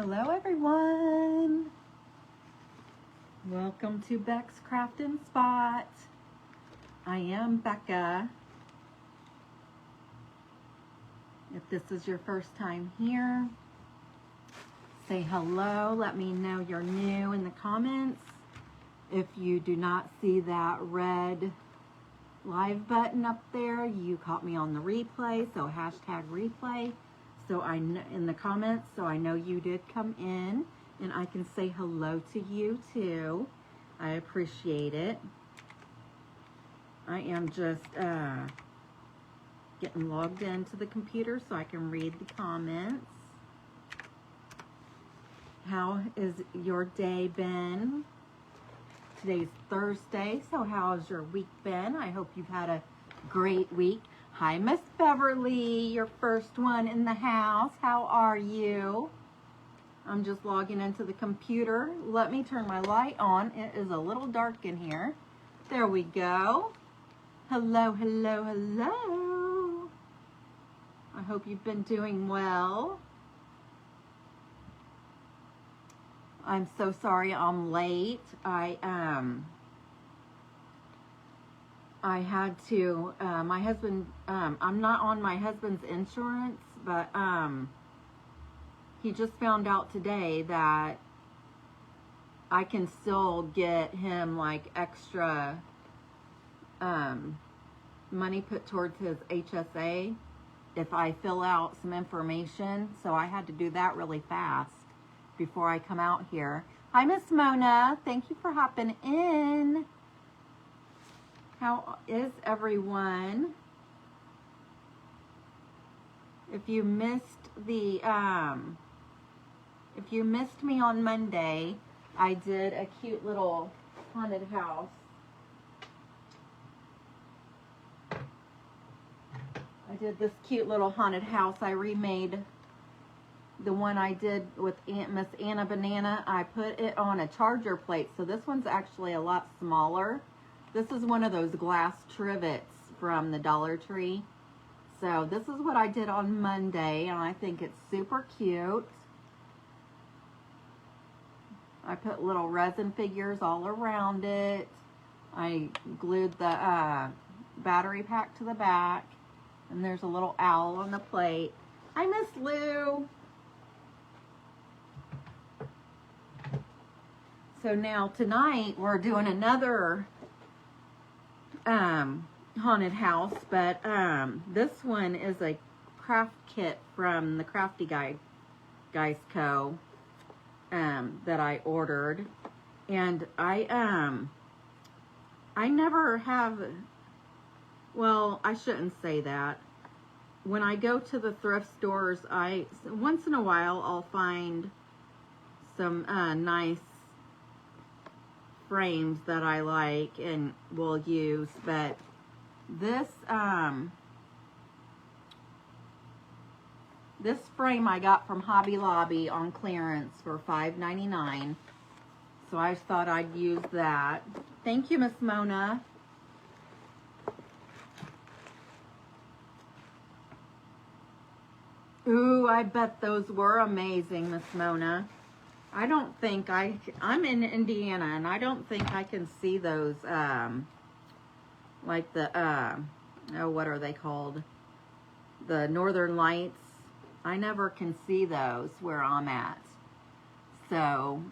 Hello everyone! Welcome to Beck's Craftin' Spot. I am Becca. If this is your first time here, say hello. Let me know you're new in the comments. If you do not see that red live button up there, you caught me on the replay, so hashtag replay. So I know in the comments, so I know you did come in, and I can say hello to you too. I appreciate it. I am just getting logged into the computer so I can read the comments. How is your day been? Today's Thursday, so how has your week been? I hope you've had a great week. Hi, Miss Beverly, your first one in the house. How are you? I'm just logging into the computer. Let me turn my light on. It is a little dark in here. There we go. Hello, hello, hello. I hope you've been doing well. I'm so sorry I'm late. I had to, my husband, I'm not on my husband's insurance, but he just found out today that I can still get him like extra money put towards his HSA if I fill out some information. So I had to do that really fast before I come out here. Hi, Miss Mona. Thank you for hopping in. How is everyone? If you missed the if you missed me on Monday, I did a cute little haunted house. I did this cute little haunted house. I remade the one I did with Miss Anna Banana. I put it on a charger plate, so this one's actually a lot smaller. This is one of those glass trivets from the Dollar Tree. So this is what I did on Monday, and I think it's super cute. I put little resin figures all around it. I glued the battery pack to the back, and there's a little owl on the plate. Hi, Miss Lou. So now tonight we're doing another haunted house, but this one is a craft kit from the Crafty Guys Co. That I ordered, and I never have. Well, I shouldn't say that. When I go to the thrift stores, once in a while I'll find some nice frames that I like and will use, but this this frame I got from Hobby Lobby on clearance for $5.99, so I thought I'd use that. Thank you, Miss Mona. Ooh, I bet those were amazing, Miss Mona. I don't think I'm in Indiana, and I don't think I can see those, like the, oh, what are they called? The Northern Lights. I never can see those where I'm at. So,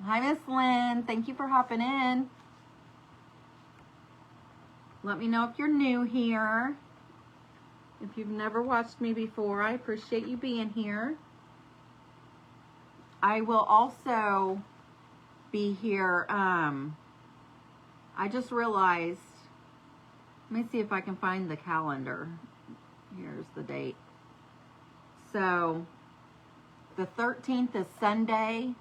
hi, Miss Lynn. Thank you for hopping in. Let me know if you're new here. If you've never watched me before, I appreciate you being here. I will also be here, I just realized, let me see if I can find the calendar. Here's the date. So, the 13th is Sunday.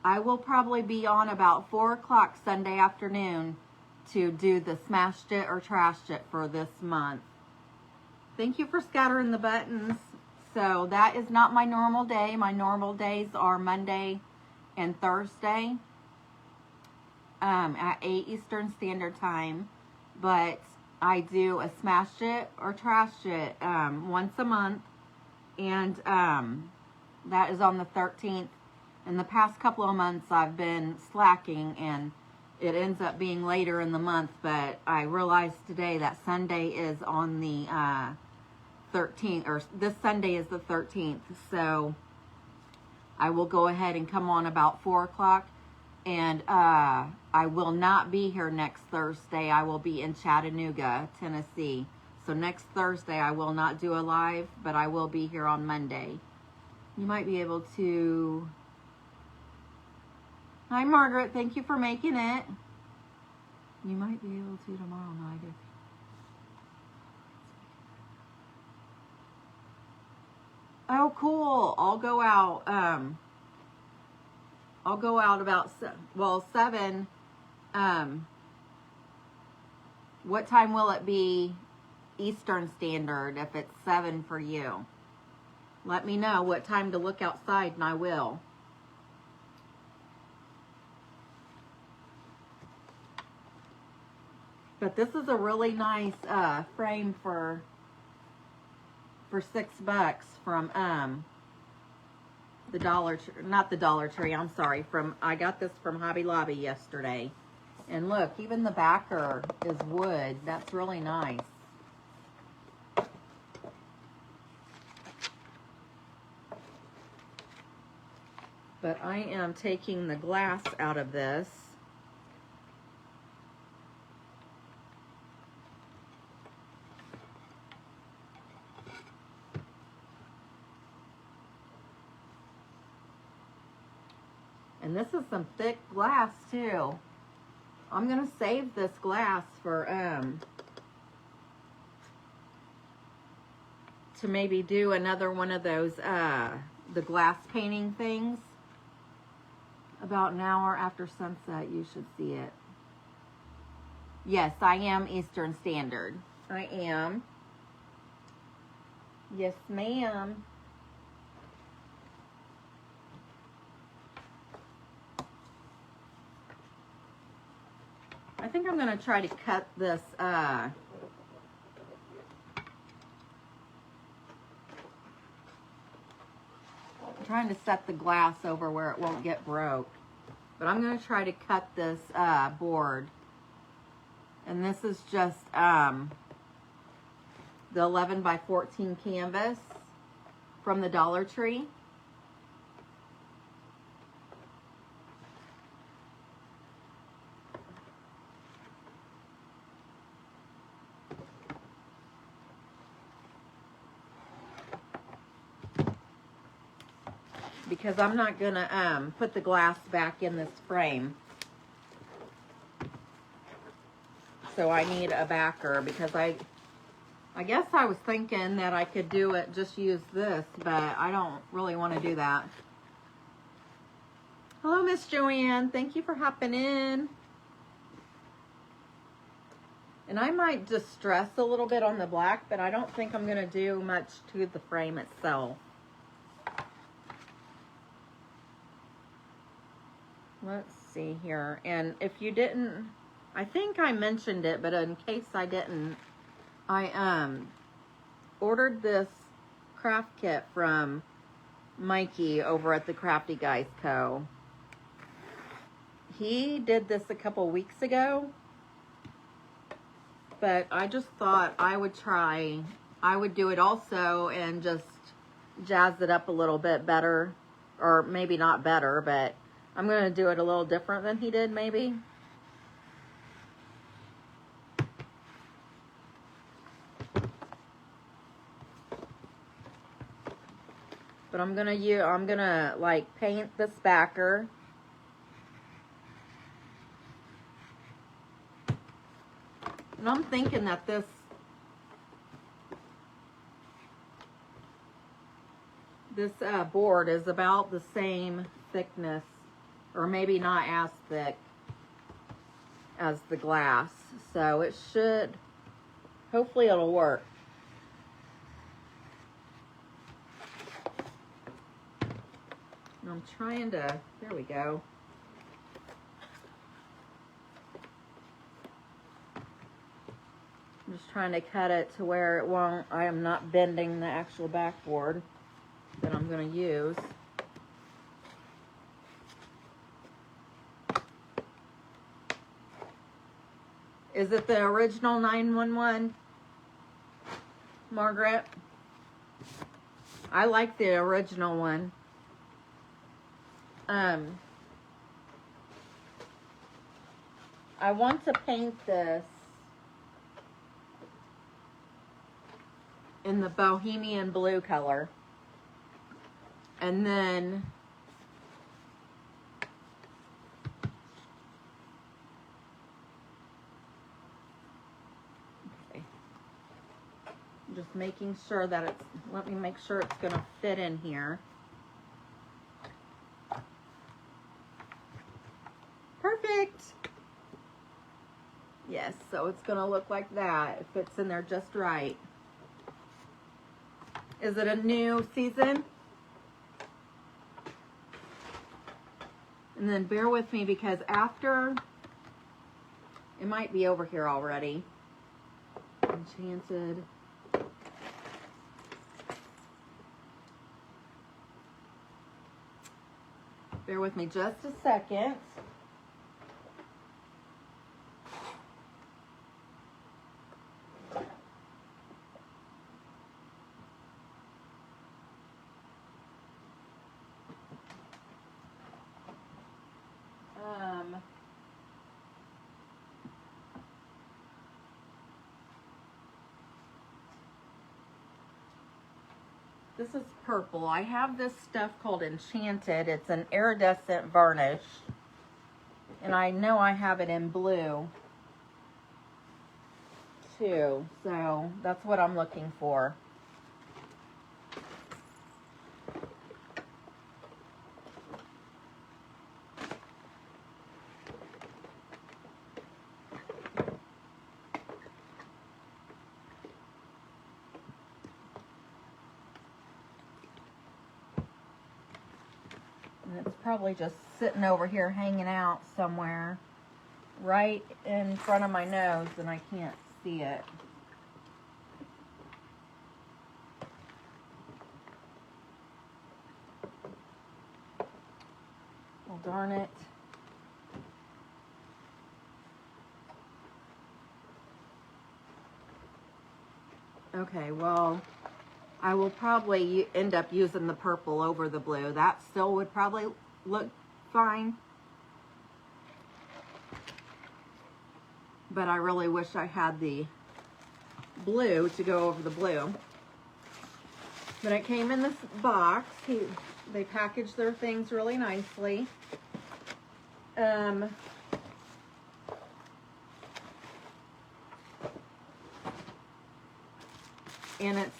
I will probably be on about 4 o'clock Sunday afternoon to do the Smashed It or Trashed It for this month. Thank you for scattering the buttons. So that is not my normal day. My normal days are Monday and Thursday at 8 Eastern Standard Time. But I do a Smashed It or Trashed It once a month. And That is on the 13th. In the past couple of months, I've been slacking, and it ends up being later in the month, but I realized today that Sunday is on the 13th, or this Sunday is the 13th, so I will go ahead and come on about 4 o'clock, and I will not be here next Thursday. I will be in Chattanooga, Tennessee. So next Thursday, I will not do a live, but I will be here on Monday. You might be able to... Hi, Margaret. Thank you for making it. You might be able to tomorrow night. Oh, cool. I'll go out. I'll go out about 7. What time will it be Eastern Standard if it's 7 for you? Let me know what time to look outside, and I will. But this is a really nice frame for $6 from the not the Dollar Tree. I'm sorry. I got this from Hobby Lobby yesterday, and look, even the backer is wood. That's really nice. But I am taking the glass out of this. And this is some thick glass too. I'm gonna save this glass for to maybe do another one of those the glass painting things. About an hour after sunset, you should see it. Yes, I am Eastern Standard. I am. Yes, ma'am. I think I'm going to try to cut this I'm trying to set the glass over where it won't get broke. But I'm going to try to cut this board. And this is just the 11 by 14 canvas from the Dollar Tree. Because I'm not going to put the glass back in this frame. So I need a backer, because I guess I was thinking that I could do it, just use this, but I don't really want to do that. Hello, Miss Joanne. Thank you for hopping in. And I might distress a little bit on the black, but I don't think I'm going to do much to the frame itself. Let's see here. And if you didn't, I think I mentioned it, but in case I didn't, I ordered this craft kit from Mikey over at the Crafty Guys Co. He did this a couple weeks ago, but I just thought I would do it also and just jazz it up a little bit better, or maybe not better, but I'm going to do it a little different than he did, maybe. But I'm gonna like paint this backer. And I'm thinking that this board is about the same thickness, or maybe not as thick as the glass. So it should, hopefully it'll work. And I'm trying to, there we go. I'm just trying to cut it to where it won't, I am not bending the actual backboard, but I'm I'm going to use. Is it the original 911, Margaret? I like the original one. I want to paint this in the bohemian blue color. And then just making sure that it's, let me make sure it's going to fit in here. Perfect. Yes, so it's going to look like that. It fits in there just right. Is it a new season? And then bear with me because after, it might be over here already. Enchanted. Bear with me just a second. This is purple. I have this stuff called Enchanted. It's an iridescent varnish. And I know I have it in blue too. So that's what I'm looking for. And it's probably just sitting over here hanging out somewhere right in front of my nose and I can't see it. Well, darn it. Okay, well, I will probably end up using the purple over the blue. That still would probably look fine. But I really wish I had the blue to go over the blue. But it came in this box. They packaged their things really nicely. And it's,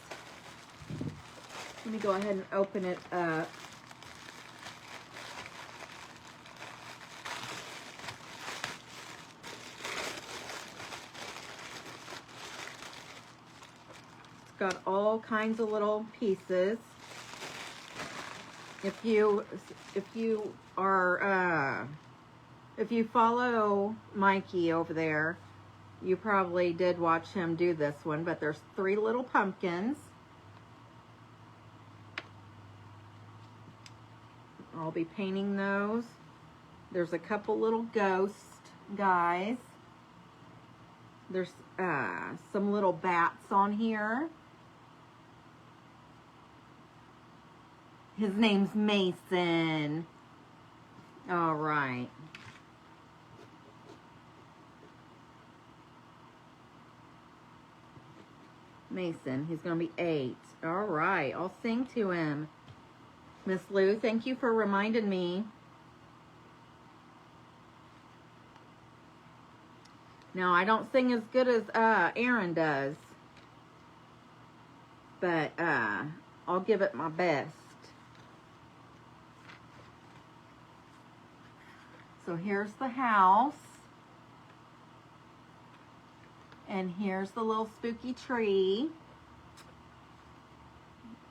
let me go ahead and open it up. It's got all kinds of little pieces. If you follow Mikey over there, you probably did watch him do this one, but there's 3 little pumpkins. I'll be painting those. There's a couple little ghost guys. There's some little bats on here. His name's Mason. All right. Mason, he's going to be 8. All right, I'll sing to him. Miss Lou, thank you for reminding me. Now, I don't sing as good as Aaron does, but I'll give it my best. So here's the house. And here's the little spooky tree.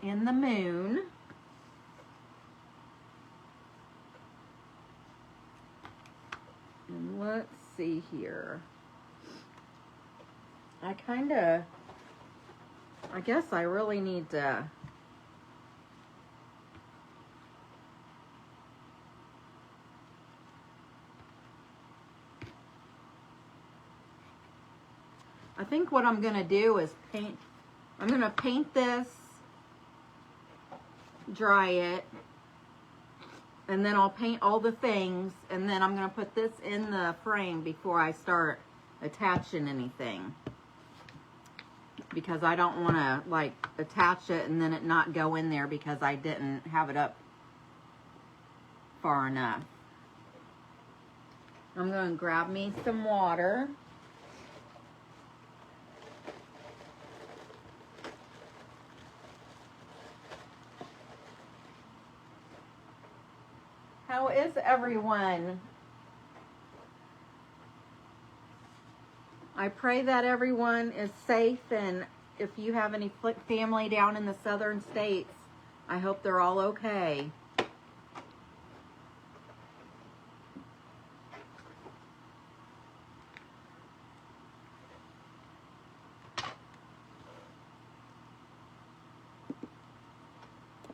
And the moon. And let's see here. I guess I really need to I think what I'm going to do is paint. I'm going to paint this, dry it, and then I'll paint all the things, and then I'm going to put this in the frame before I start attaching anything. Because I don't want to, like, attach it and then it not go in there because I didn't have it up far enough. I'm going to grab me some water. How is everyone? I pray that everyone is safe, and if you have any family down in the southern states, I hope they're all okay.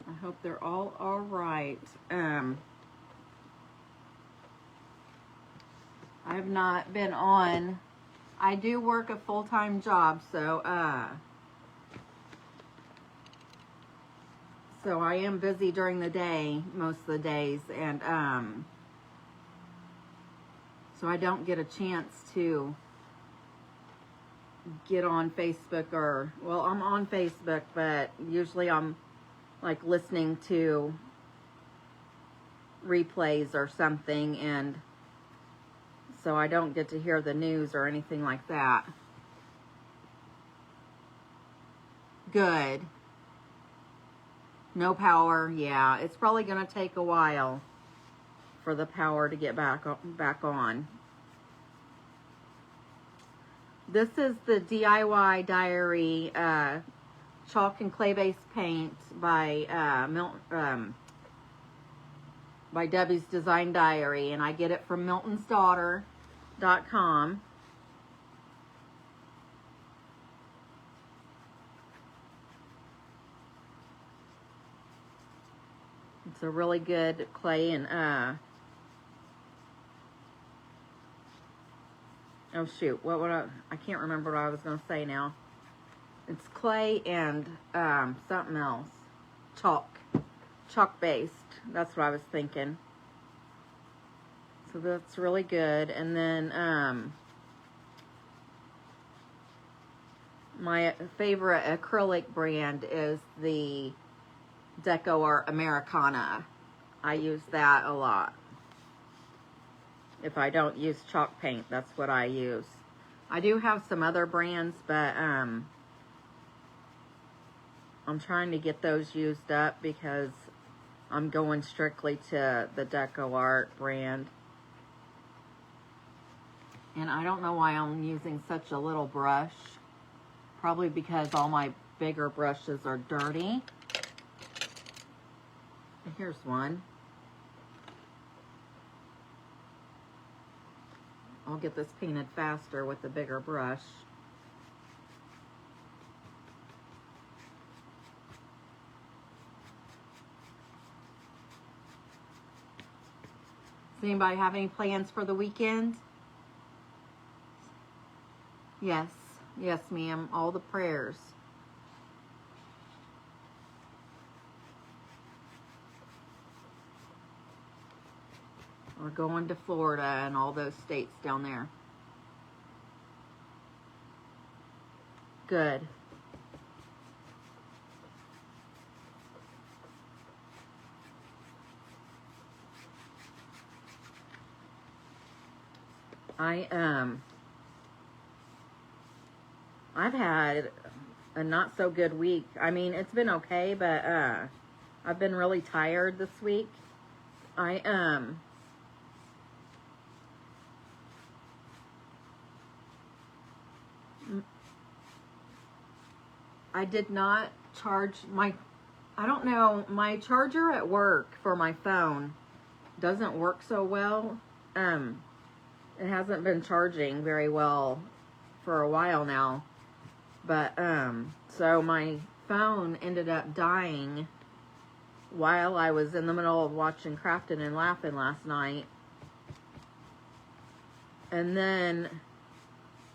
I hope they're all right. I have not been on. I do work a full-time job, so I am busy during the day, most of the days, and so I don't get a chance to get on Facebook or, well, I'm on Facebook, but usually I'm like listening to replays or something, and so I don't get to hear the news or anything like that. Good. No power. Yeah, it's probably going to take a while for the power to get back on. This is the DIY Diary chalk and clay-based paint by Debbie's Design Diary, and I get it from miltonsdaughter.com. It's a really good clay, and oh shoot, what would I can't remember what I was going to say now. It's clay and something else. Chalk based. That's what I was thinking. So that's really good. And then my favorite acrylic brand is the Deco Art Americana. I use that a lot. If I don't use chalk paint, that's what I use. I do have some other brands, but I'm trying to get those used up because I'm going strictly to the Deco Art brand. And I don't know why I'm using such a little brush. Probably because all my bigger brushes are dirty. Here's one. I'll get this painted faster with the bigger brush. Does anybody have any plans for the weekend? Yes. Yes, ma'am. All the prayers. We're going to Florida and all those states down there. Good. I've had a not so good week. I mean, it's been okay, but I've been really tired this week. I did not charge my, I don't know, my charger at work for my phone doesn't work so well. It hasn't been charging very well for a while now. But, so my phone ended up dying while I was in the middle of watching Craftin' and Laughin' last night. And then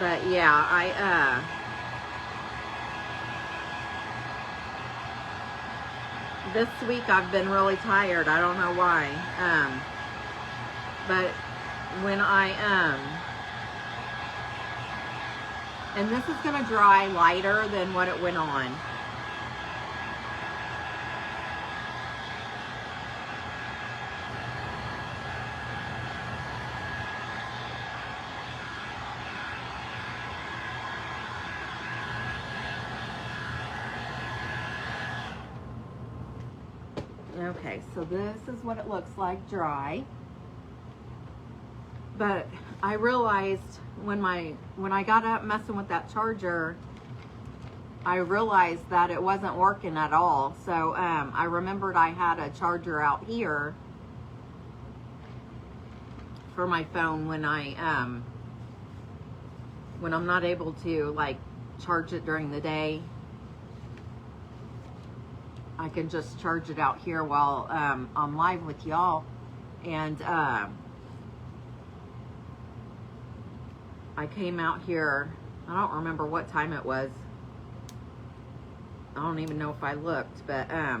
But yeah, this week I've been really tired. I don't know why. But when and this is gonna dry lighter than what it went on. Okay, so this is what it looks like dry. But I realized when I got up messing with that charger, I realized that it wasn't working at all. So I remembered I had a charger out here for my phone when I'm not able to like charge it during the day. I can just charge it out here while I'm live with y'all. And I came out here, I don't remember what time it was. I don't even know if I looked, but I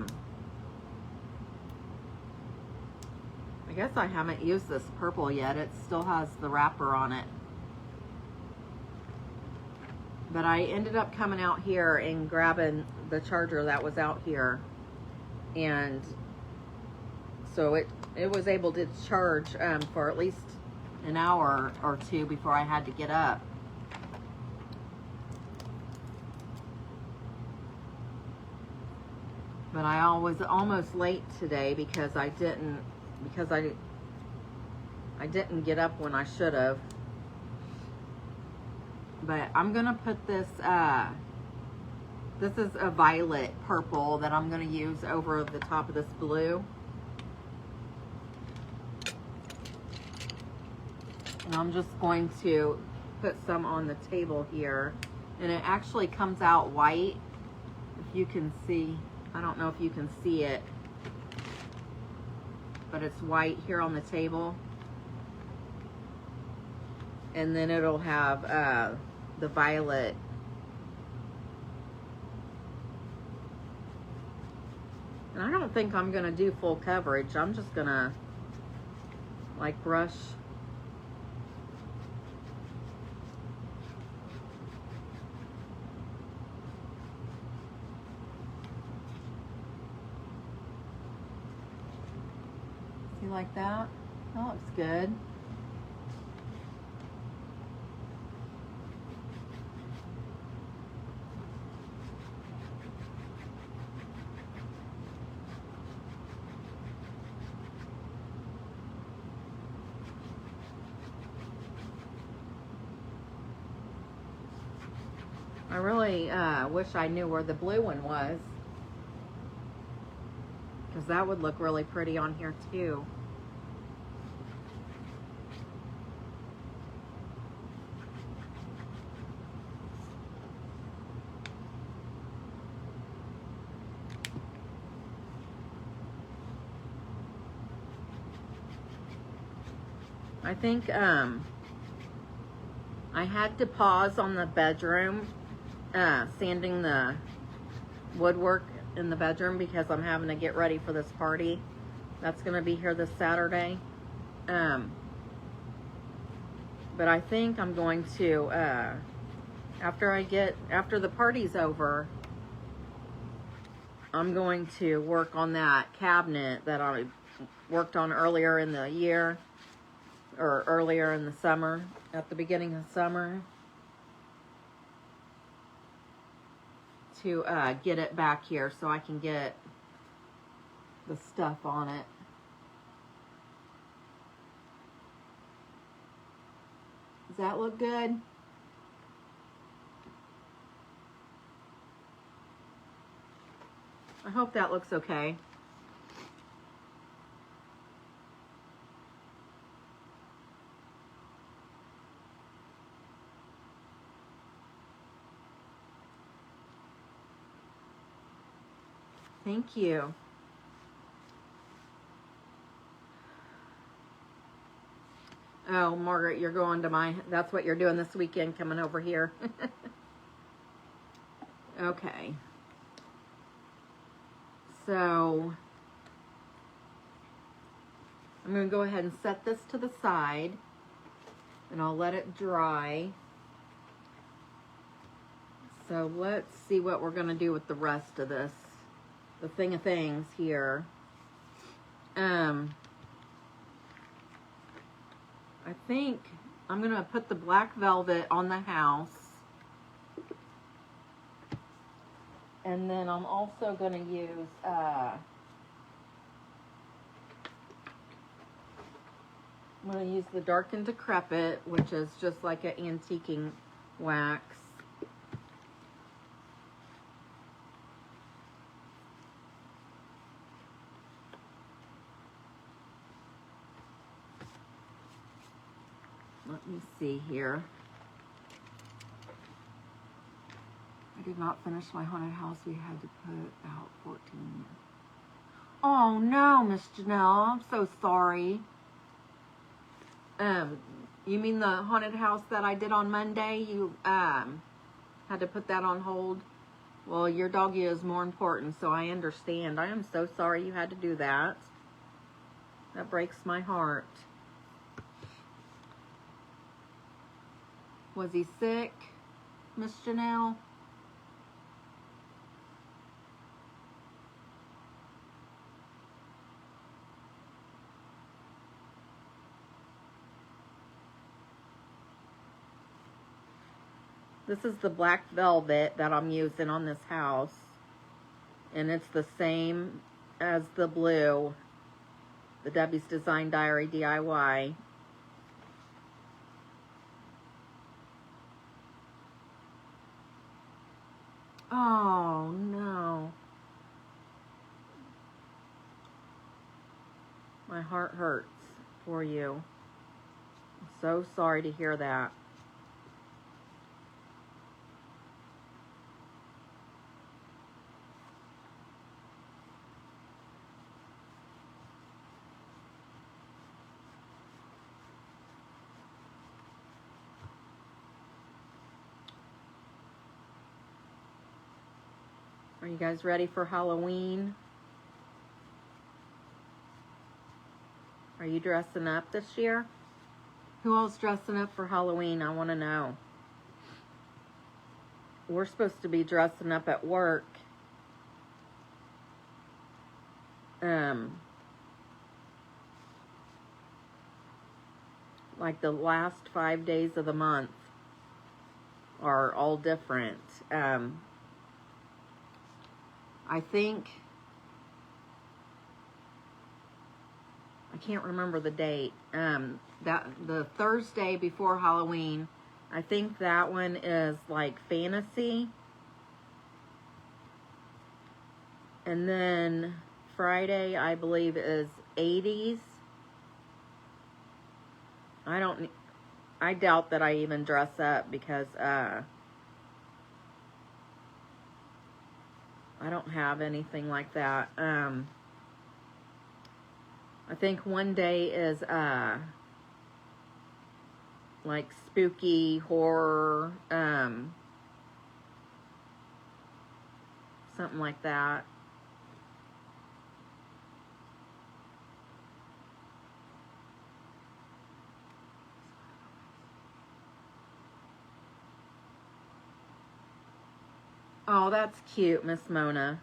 guess I haven't used this purple yet. It still has the wrapper on it. But I ended up coming out here and grabbing the charger that was out here. And so it was able to charge for at least an hour or two before I had to get up. But I was almost late today because I didn't get up when I should have. But I'm gonna put this this is a violet purple that I'm gonna use over the top of this blue. And I'm just going to put some on the table here. And it actually comes out white. If you can see, I don't know if you can see it, but it's white here on the table. And then it'll have the violet. And I don't think I'm gonna do full coverage. I'm just gonna like brush. See, like that? That looks good. I really wish I knew where the blue one was, because that would look really pretty on here too. I think I had to pause on the bedroom, sanding the woodwork in the bedroom because I'm having to get ready for this party that's going to be here this Saturday. But I think I'm going to, after the party's over, I'm going to work on that cabinet that I worked on earlier in the year, or earlier in the summer, at the beginning of summer, to get it back here so I can get the stuff on it. Does that look good? I hope that looks okay. Thank you. Oh, Margaret, you're going to that's what you're doing this weekend, coming over here. Okay. So, I'm going to go ahead and set this to the side, and I'll let it dry. So, let's see what we're going to do with the rest of this, the thing of things here. I think I'm going to put the black velvet on the house. And then I'm also going to use, I'm going to use the Dark and Decrepit, which is just like an antiquing wax. Let me see here. I did not finish my haunted house. We had to put out 14 years. Oh no, Miss Janelle, I'm so sorry. You mean the haunted house that I did on Monday? You had to put that on hold? Well, your doggy is more important, so I understand. I am so sorry you had to do that. That breaks my heart. Was he sick, Miss Janelle? This is the black velvet that I'm using on this house. And it's the same as the blue. The Debbie's Design Diary DIY. Oh, no. My heart hurts for you. I'm so sorry to hear that. Are you guys ready for Halloween? Are you dressing up this year? Who else dressing up for Halloween? I want to know. We're supposed to be dressing up at work. Like the last 5 days of the month are all different. I think, I can't remember the date, that the Thursday before Halloween, I think that one is like fantasy. And then Friday, I believe, is 80s. I doubt that I even dress up because, I don't have anything like that. I think one day is like spooky horror, something like that. Oh, that's cute, Miss Mona.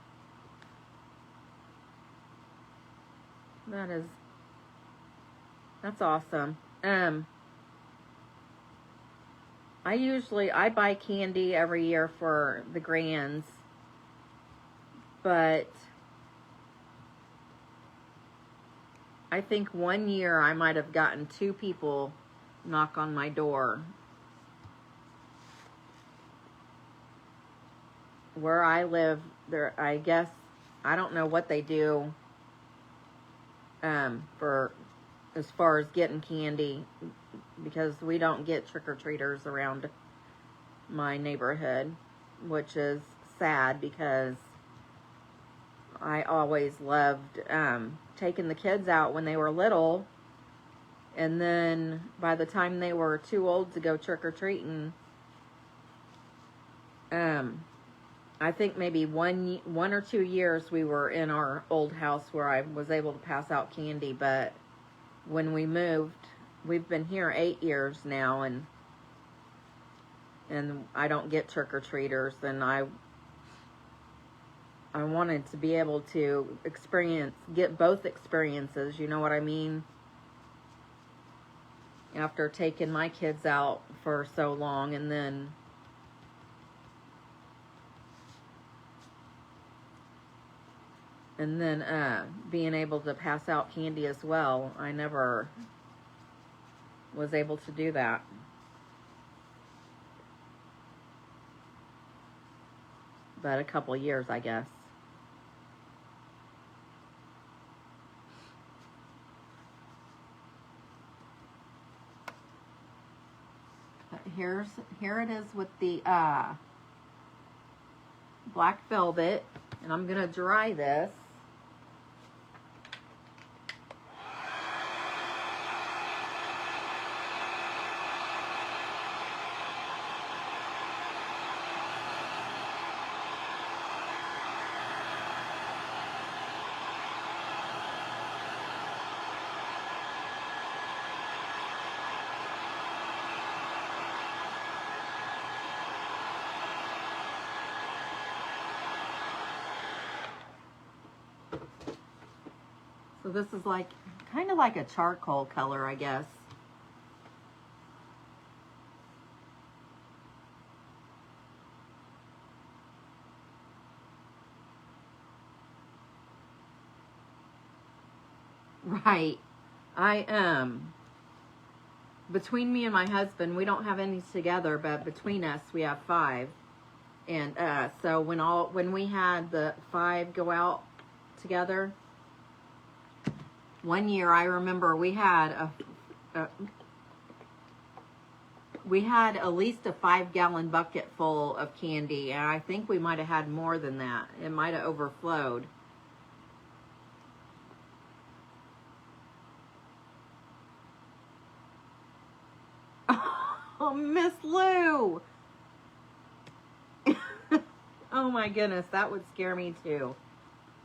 That's awesome. I buy candy every year for the grands, but I think one year I might have gotten 2 people knock on my door. Where I live, there, I guess, I don't know what they do for as far as getting candy, because we don't get trick-or-treaters around my neighborhood, which is sad because I always loved taking the kids out when they were little And then by the time they were too old to go trick-or-treating, I think maybe one or 2 years we were in our old house where I was able to pass out candy. But when we moved, we've been here 8 years now, and I don't get trick-or-treaters, and I wanted to be able to get both experiences, you know what I mean? After taking my kids out for so long, and then being able to pass out candy as well. I never was able to do that. But a couple years, I guess. Here it is with the black velvet, and I'm gonna dry this. So this is like, kind of like a charcoal color, I guess. Right. Between me and my husband, we don't have any together, but between us, we have 5. And so when we had the 5 go out together, one year I remember we had at least a 5-gallon bucket full of candy, and I think we might have had more than that. It might have overflowed. Oh, Miss Lou! Oh my goodness, that would scare me too.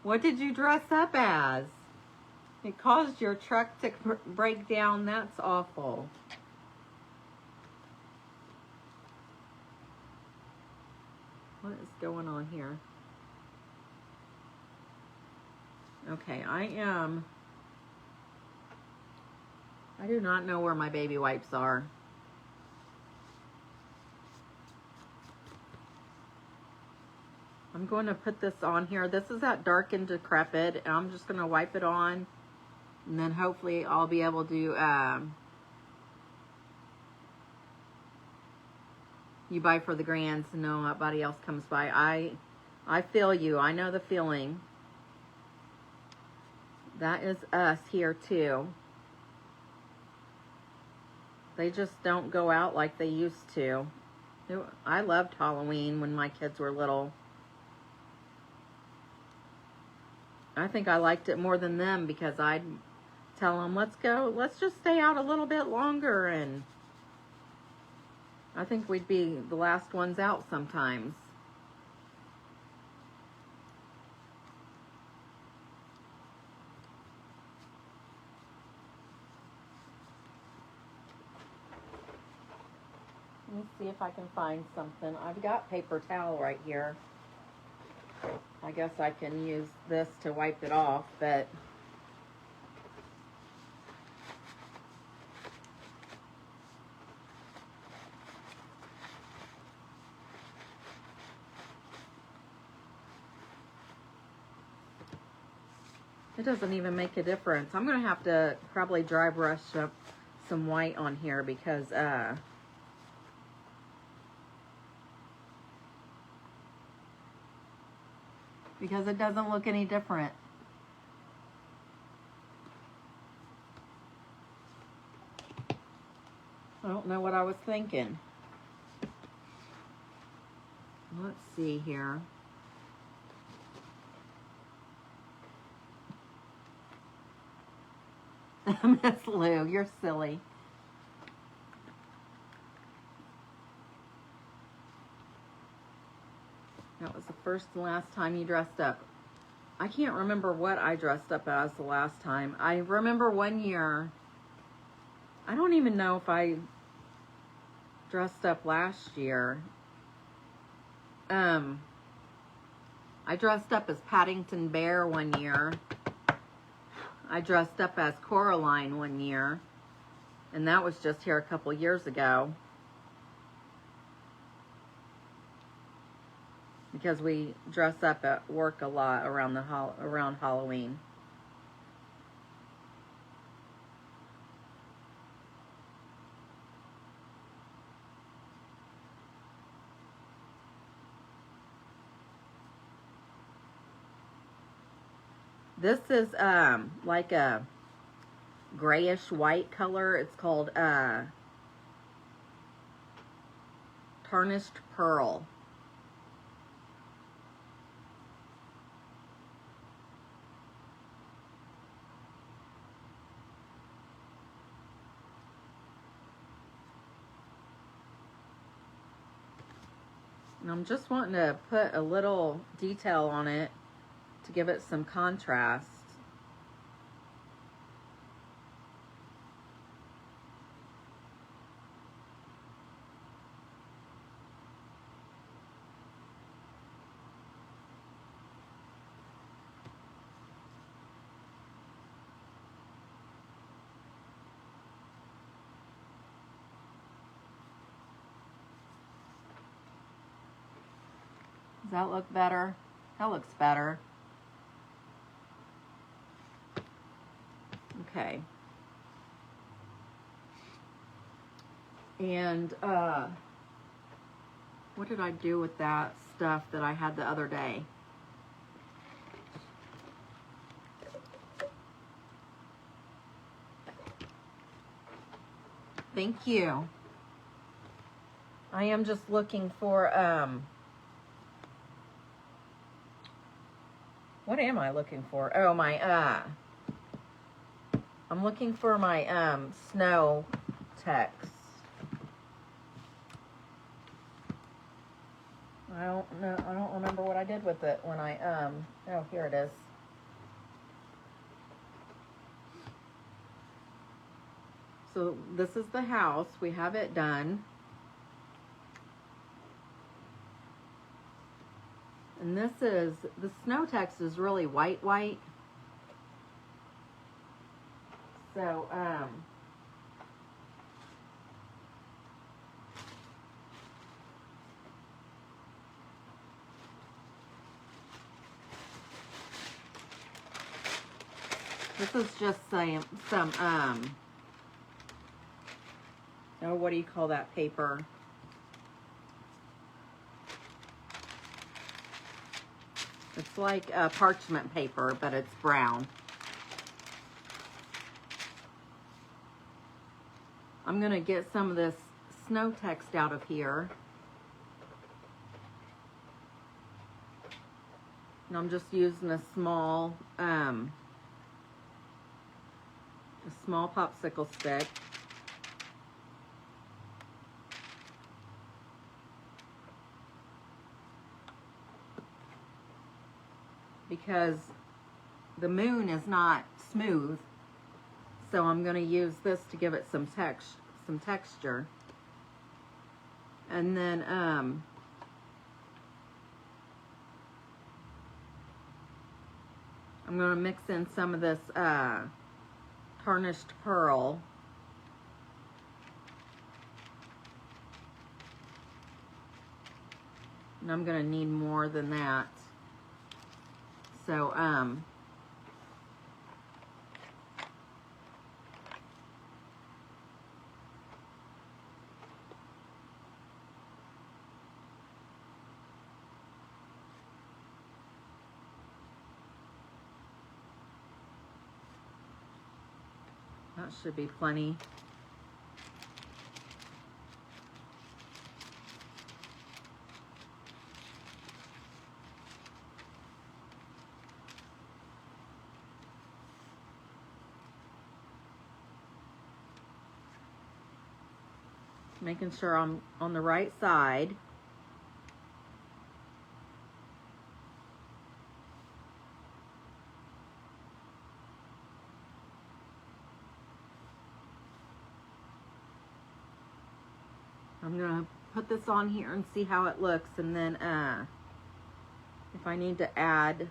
What did you dress up as? It caused your truck to break down. That's awful. What is going on here? Okay, I do not know where my baby wipes are. I'm going to put this on here. This is that Dark and Decrepit, and I'm just going to wipe it on, and then hopefully I'll be able to you buy for the grands and nobody else comes by. I feel you. I know the feeling. That is us here too. They just don't go out like they used to. I loved Halloween when my kids were little. I think I liked it more than them because I'd tell them, let's just stay out a little bit longer, and I think we'd be the last ones out sometimes. Let me see if I can find something. I've got paper towel right here. I guess I can use this to wipe it off, but it doesn't even make a difference. I'm going to have to probably dry brush up some white on here because it doesn't look any different. I don't know what I was thinking. Let's see here. Miss Lou, you're silly. That was the first and last time you dressed up. I can't remember what I dressed up as the last time. I remember one year, I don't even know if I dressed up last year. I dressed up as Paddington Bear one year. I dressed up as Coraline one year. And that was just here a couple years ago. Because we dress up at work a lot around around Halloween. This is like a grayish white color. It's called Tarnished Pearl. And I'm just wanting to put a little detail on it to give it some contrast. Does that look better? That looks better. Okay. And what did I do with that stuff that I had the other day? Thank you. I am just looking for what am I looking for? Oh, my I'm looking for my snow text. I don't know. I don't remember what I did with it when I oh, here it is. So this is the house. We have it done. And this is, the snow text is really white. So, this is just some oh, what do you call that paper? It's like parchment paper, but it's brown. I'm going to get some of this snow text out of here. And I'm just using a small popsicle stick. Because the moon is not smooth, so I'm going to use this to give it some texture. And then I'm going to mix in some of this tarnished pearl. And I'm going to need more than that. So, that should be plenty. making sure I'm on the right side. I'm gonna put this on here and see how it looks, and then if I need to add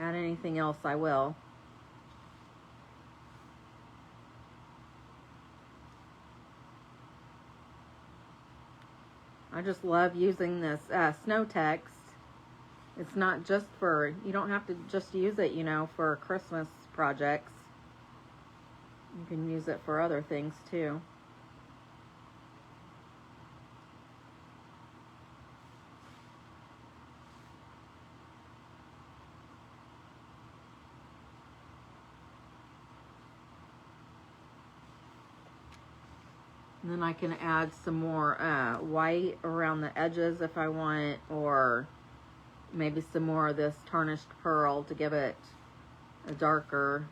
anything else, I will. I just love using this snow text. It's not just for, you don't have to just use it, you know, for Christmas projects. You can use it for other things too. And then I can add some more white around the edges if I want, or maybe some more of this tarnished pearl to give it a darker,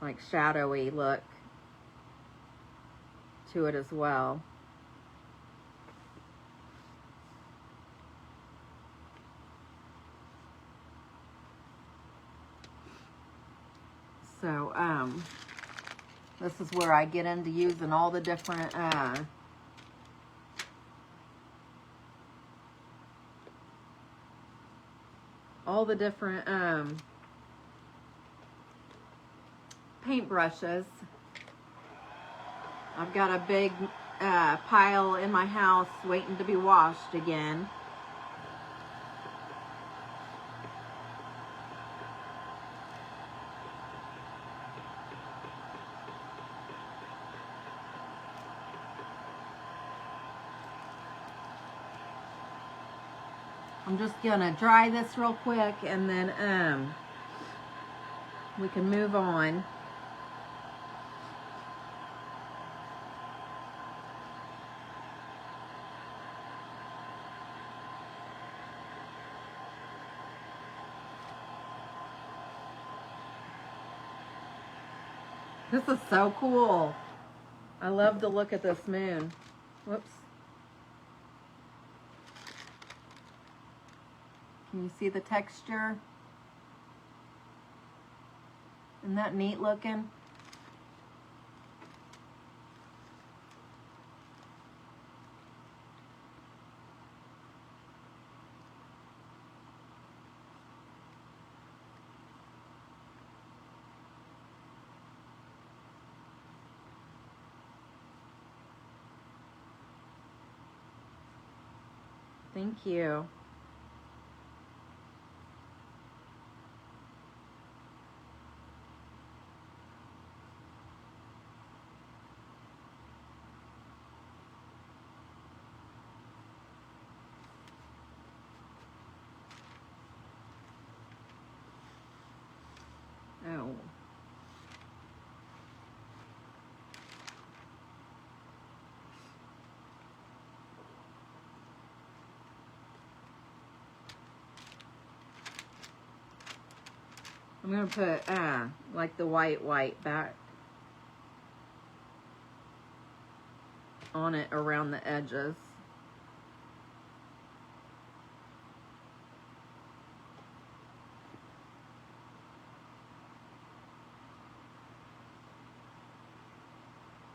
like shadowy look to it as well. So, this is where I get into using all the different paint brushes. I've got a big pile in my house waiting to be washed again. I'm just gonna dry this real quick, and then we can move on. This is so cool. I love the look of this moon. Whoops. Can you see the texture? Isn't that neat looking? Thank you. Oh. I'm going to put like the white back on it around the edges.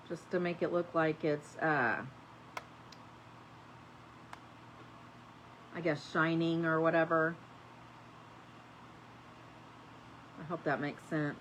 Just to make it look like it's, I guess, shining or whatever. I hope that makes sense.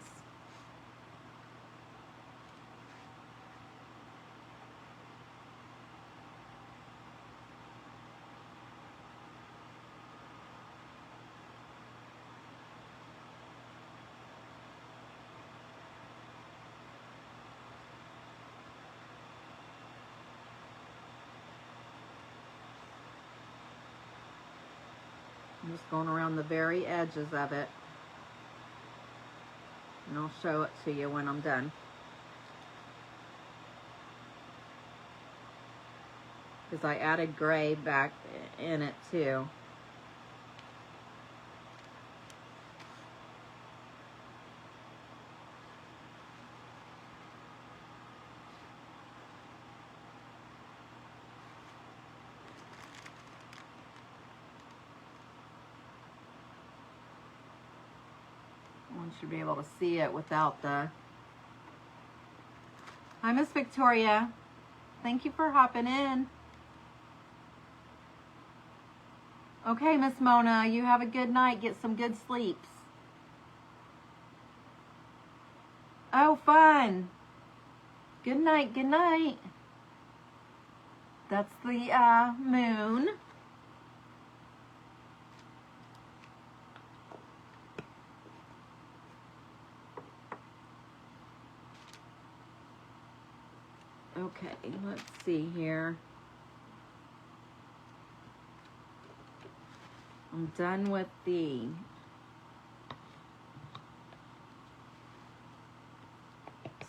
I'm just going around the very edges of it. And I'll show it to you when I'm done. Because I added gray back in it too. should be able to see it without the... Hi, Miss Victoria. Thank you for hopping in. Okay, Miss Mona, you have a good night. Get some good sleeps. Oh, fun. Good night, good night. That's the moon. Okay, let's see here. I'm done with the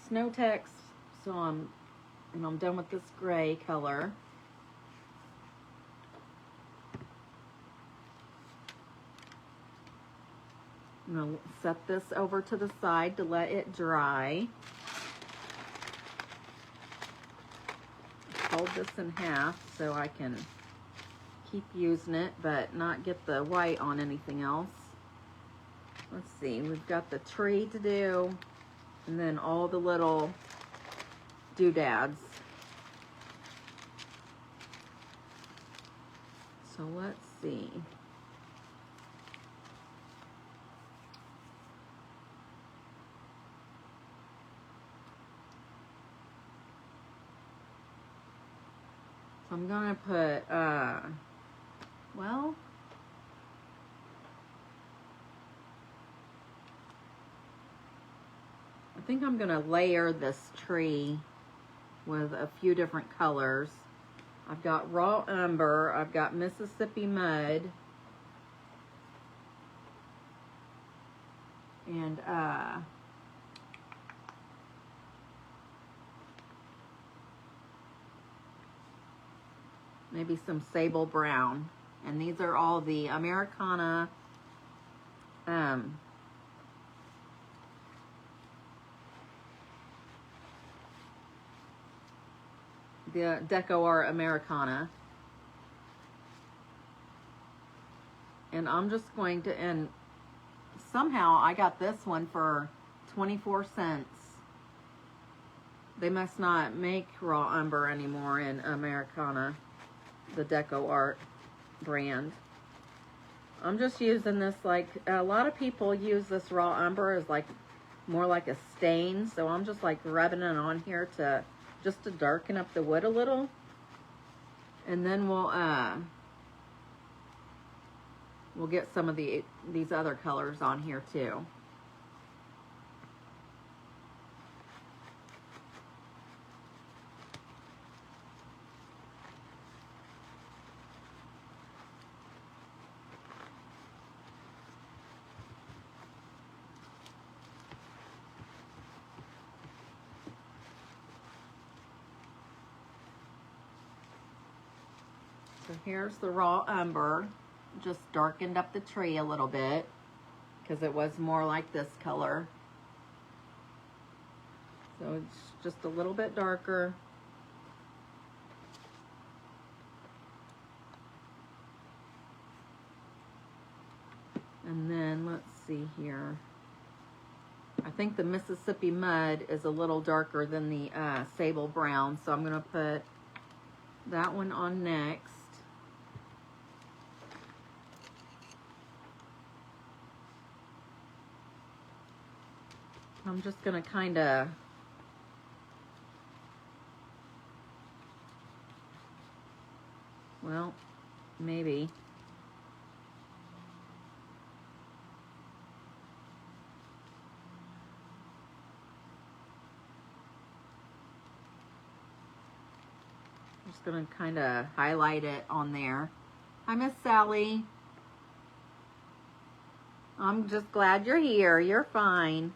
snow text, so I'm done with this gray color. I'm gonna set this over to the side to let it dry. Fold this in half so I can keep using it but not get the white on anything else. Let's see, we've got the tree to do and then all the little doodads. So let's see. So I'm gonna put, well, I think I'm gonna layer this tree with a few different colors. I've got raw umber, I've got Mississippi mud, and maybe some sable brown. And these are all the Americana the Deco Art Americana. And I'm just going to, and somehow I got this one for 24 cents. They must not make raw umber anymore in Americana, the Deco Art brand. I'm just using this, like a lot of people use this raw umber as like more like a stain, so I'm just like rubbing it on here to just to darken up the wood a little, and then we'll get some of these other colors on here too. So here's the raw umber, just darkened up the tree a little bit because it was more like this color. So it's just a little bit darker. And then let's see here. I think the Mississippi mud is a little darker than the sable brown, so I'm going to put that one on next. I'm just going to kind of well, maybe. I'm just going to kind of highlight it on there. Hi, Miss Sally. I'm just glad you're here. You're fine.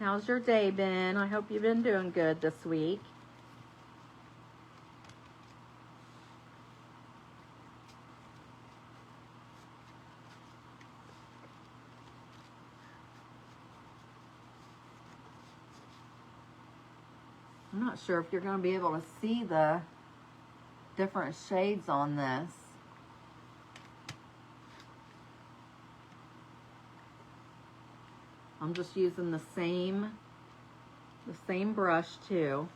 How's your day been? I hope you've been doing good this week. I'm not sure if you're going to be able to see the different shades on this. I'm just using the same brush too.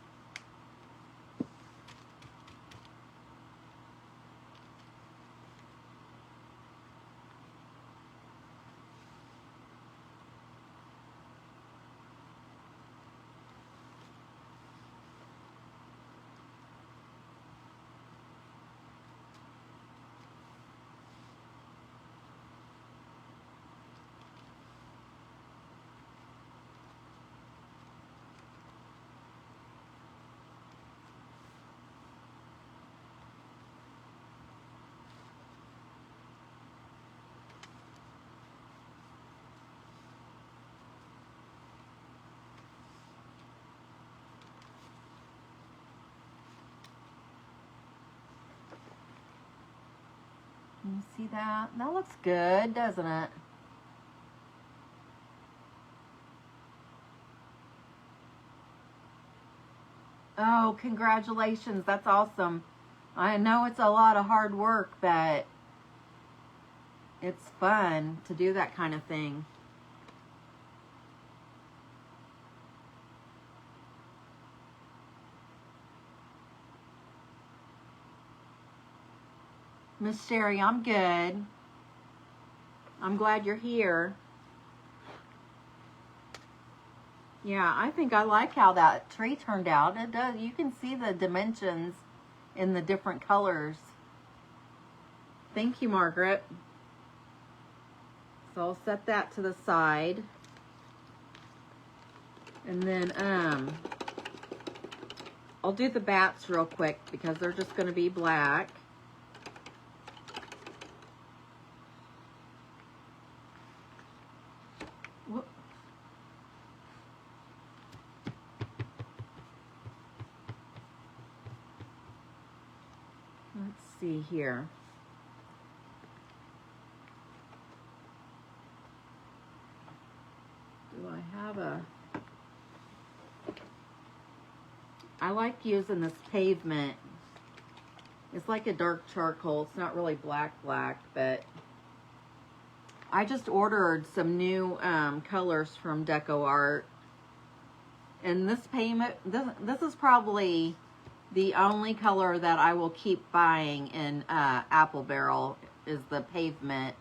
You see that? That looks good, doesn't it? Oh, congratulations. That's awesome. I know it's a lot of hard work, but it's fun to do that kind of thing. Miss Sherry, I'm good. I'm glad you're here. Yeah, I think I like how that tree turned out. It does. You can see the dimensions in the different colors. Thank you, Margaret. So I'll set that to the side. And then I'll do the bats real quick because they're just going to be black. Let's see here. Do I have a... I like using this pavement. It's like a dark charcoal. It's not really black, but I just ordered some new colors from Deco Art. And this pavement, this is probably the only color that I will keep buying in Apple Barrel is the pavement,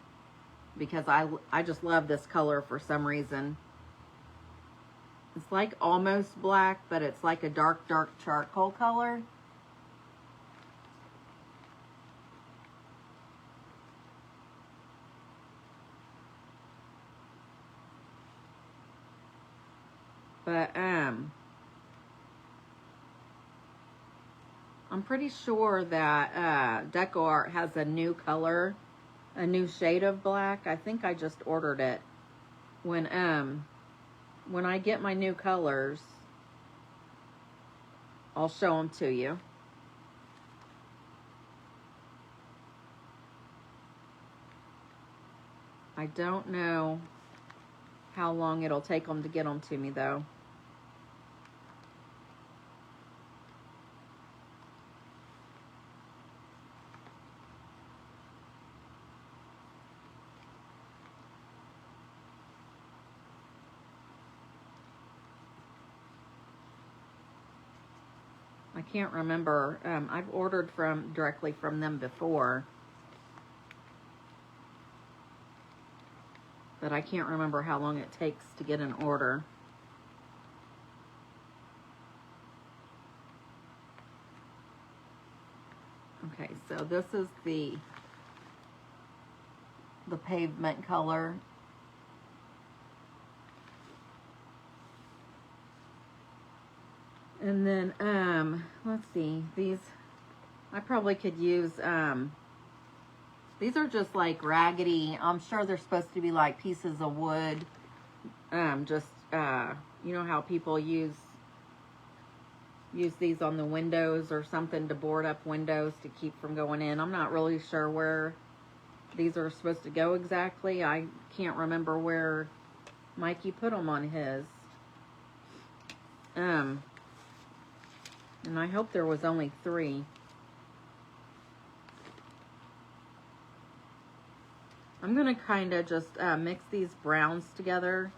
because I just love this color for some reason. It's like almost black, but it's like a dark charcoal color. But I'm pretty sure that Deco Art has a new color, a new shade of black. I think I just ordered it. When I get my new colors, I'll show them to you. I don't know how long it'll take them to get them to me though. I can't remember. I've ordered directly from them before, but I can't remember how long it takes to get an order. Okay, so this is the pavement color. And then, let's see, these, I probably could use, these are just like raggedy, I'm sure they're supposed to be like pieces of wood, just, you know how people use these on the windows or something to board up windows to keep from going in. I'm not really sure where these are supposed to go exactly. I can't remember where Mikey put them on his. And I hope there was only 3. I'm going to kind of just mix these browns together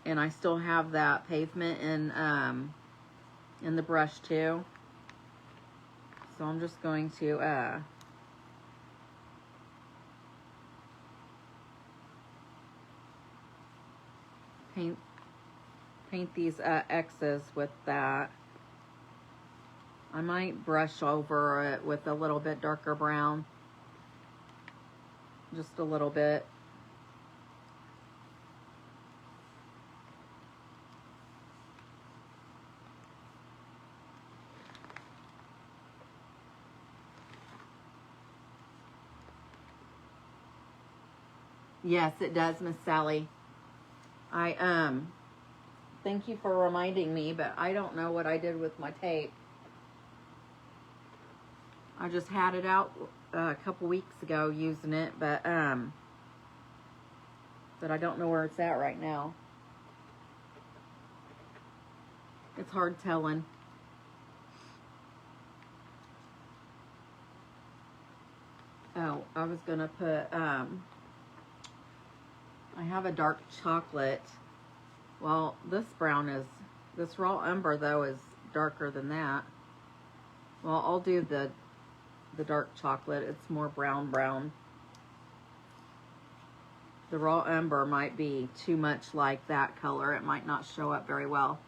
And I still have that pavement in the brush too. So I'm just going to paint these X's with that. I might brush over it with a little bit darker brown. Just a little bit. Yes, it does, Miss Sally. I thank you for reminding me, but I don't know what I did with my tape. I just had it out a couple weeks ago using it, but I don't know where it's at right now. It's hard telling. Oh, I was gonna put I have a dark chocolate. Well, this raw umber though is darker than that. Well, I'll do the dark chocolate. It's more brown. The raw umber might be too much like that color. It might not show up very well.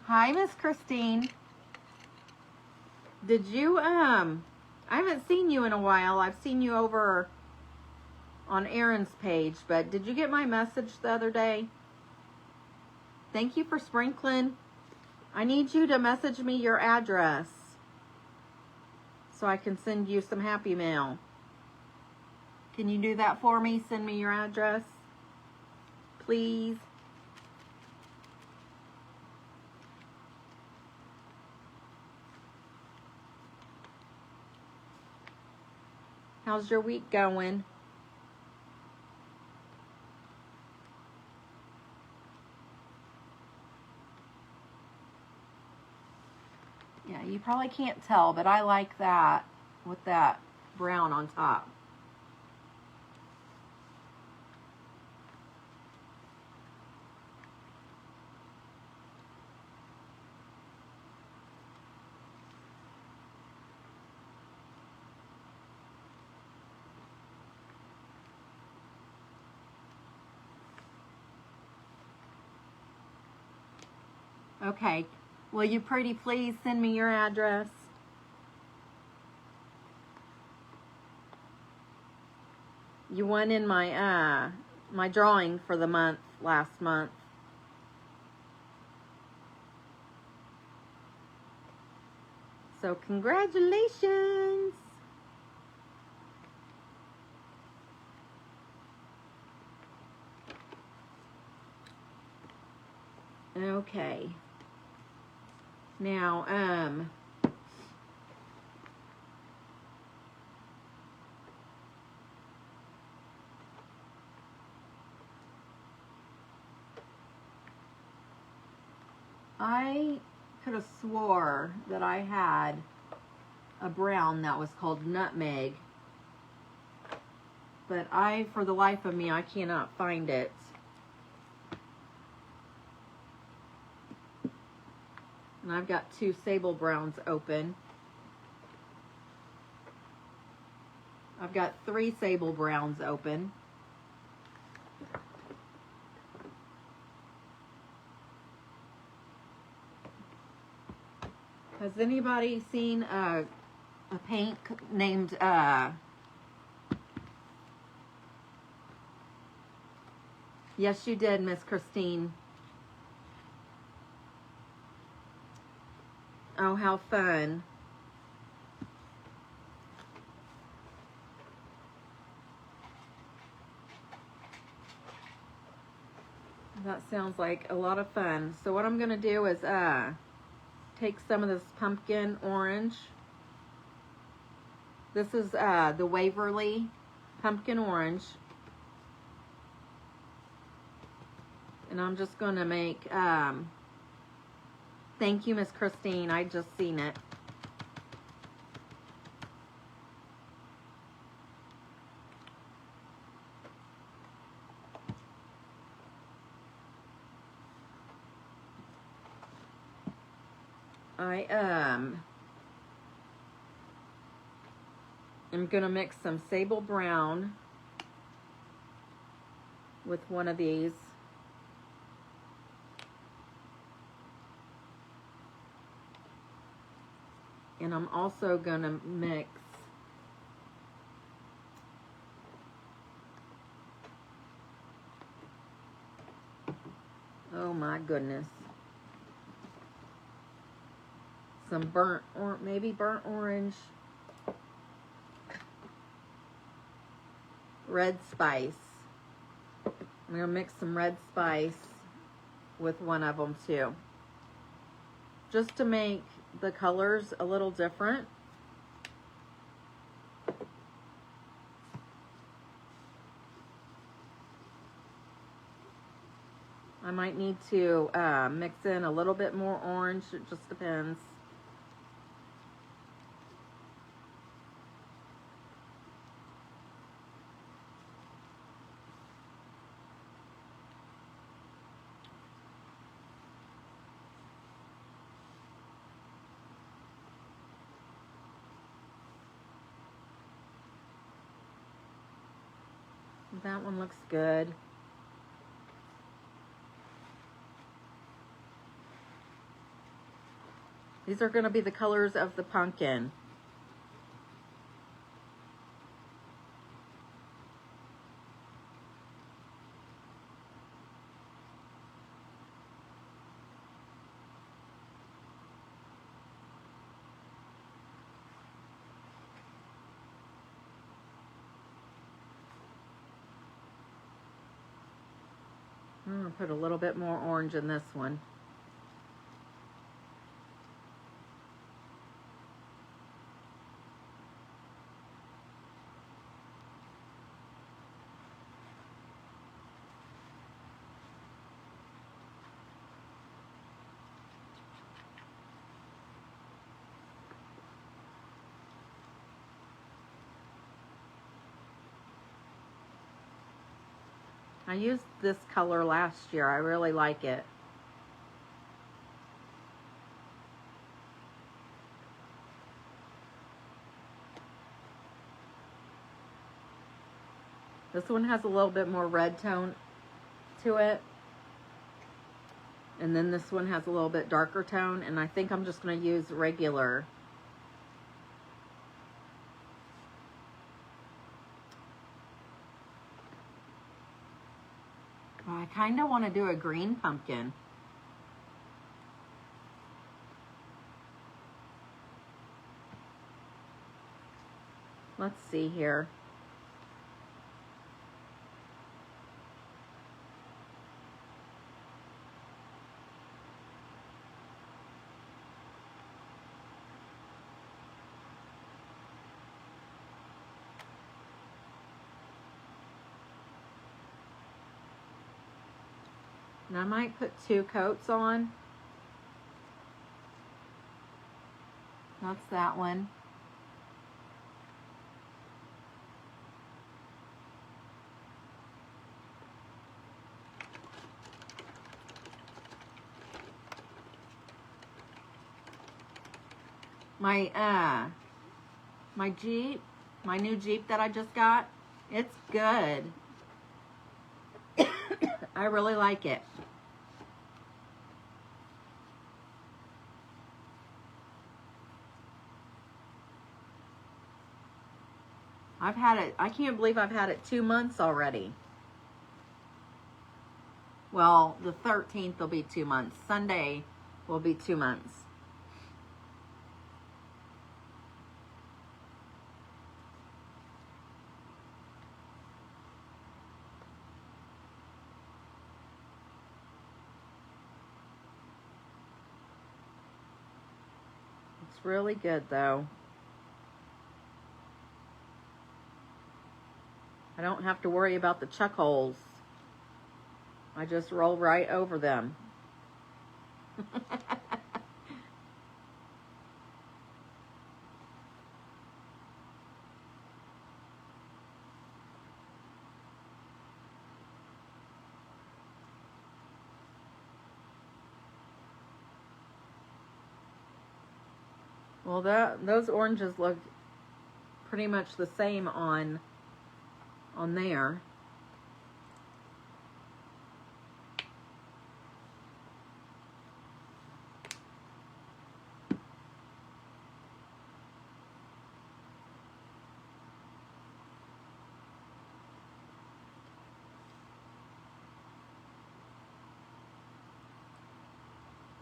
Hi, Miss Christine. Did you, I haven't seen you in a while. I've seen you over on Erin's page, but did you get my message the other day? Thank you for sprinkling. I need you to message me your address so I can send you some happy mail. Can you do that for me? Send me your address, please. How's your week going? Yeah, you probably can't tell, but I like that with that brown on top. Okay, will you pretty please send me your address? You won in my my drawing for the month last month. So congratulations. Okay. Now, I could have swore that I had a brown that was called nutmeg, but for the life of me, I cannot find it. And I've got two sable browns open. I've got 3 sable browns open. Has anybody seen a paint named yes, you did, Miss Christine. Oh, how fun. That sounds like a lot of fun. So what I'm going to do is take some of this pumpkin orange. This is the Waverly pumpkin orange. And I'm just going to make... thank you, Miss Christine. I just seen it. I am gonna mix some sable brown with one of these. And I'm also gonna mix oh my goodness, some burnt or maybe burnt orange red spice. I'm gonna mix some red spice with one of them too, just to make the colors a little different. I might need to mix in a little bit more orange, it just depends. That one looks good. These are going to be the colors of the pumpkin. I'm going to put a little bit more orange in this one. I used this color last year. I really like it. This one has a little bit more red tone to it. And then this one has a little bit darker tone. And I think I'm just going to use regular. I kind of want to do a green pumpkin. Let's see here. And I might put 2 coats on. That's that one. My Jeep, my new Jeep that I just got, it's good. I really like it. I've had it, I can't believe I've had it 2 months already. Well, the 13th will be 2 months. Sunday will be 2 months. It's really good though. I don't have to worry about the chuck holes. I just roll right over them. Well, those oranges look pretty much the same on there.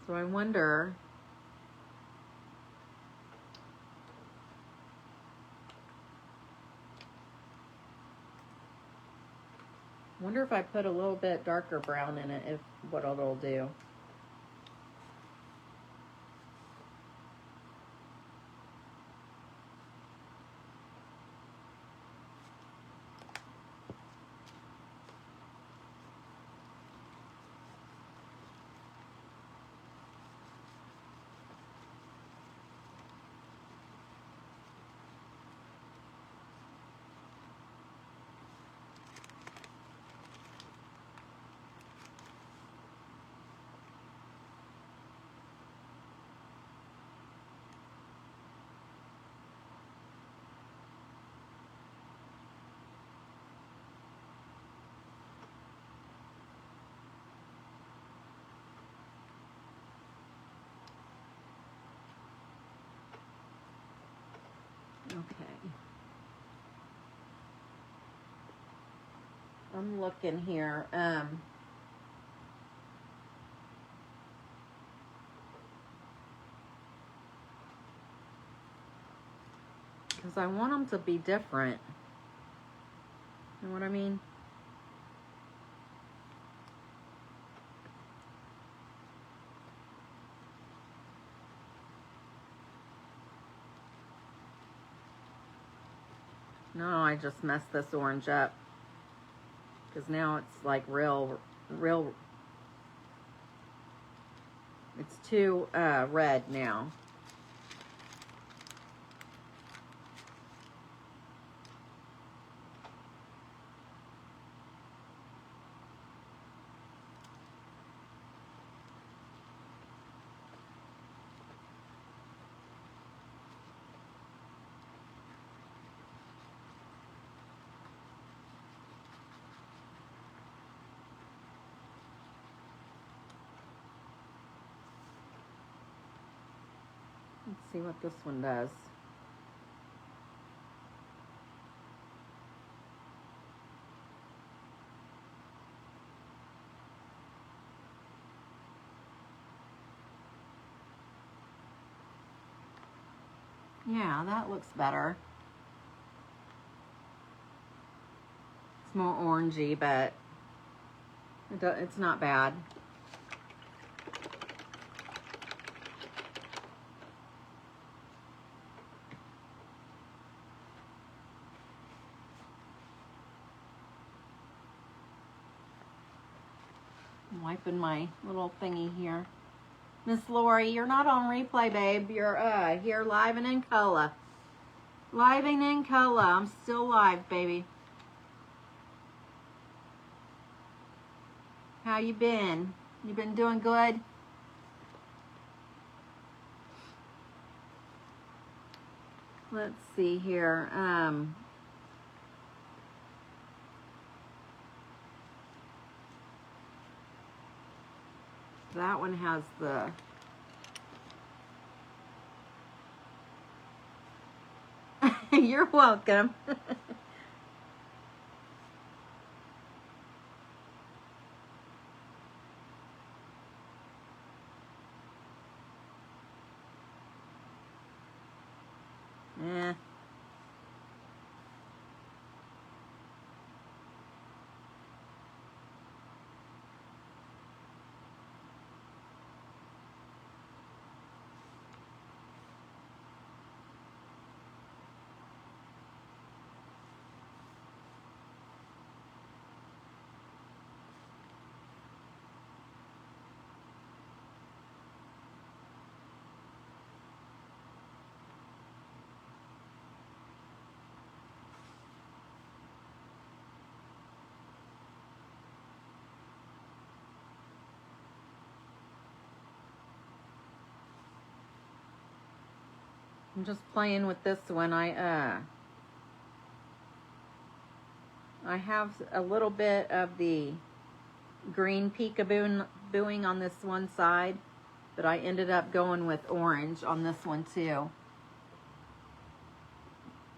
So I wonder, if I put a little bit darker brown in it, if what it'll do. Okay. I'm looking here. Because I want them to be different. You know what I mean? No, I just messed this orange up. Because now it's like real, it's too red now. Let's see what this one does. Yeah, that looks better. It's more orangey, but it's not bad. I'm wiping my little thingy here. Miss Lori, you're not on replay, babe. You're here live and in color. Live and in color. I'm still live, baby. How you been? You been doing good? Let's see here. That one has the You're welcome. Yeah. I'm just playing with this one. I have a little bit of the green peekabooing on this one side, but I ended up going with orange on this one too,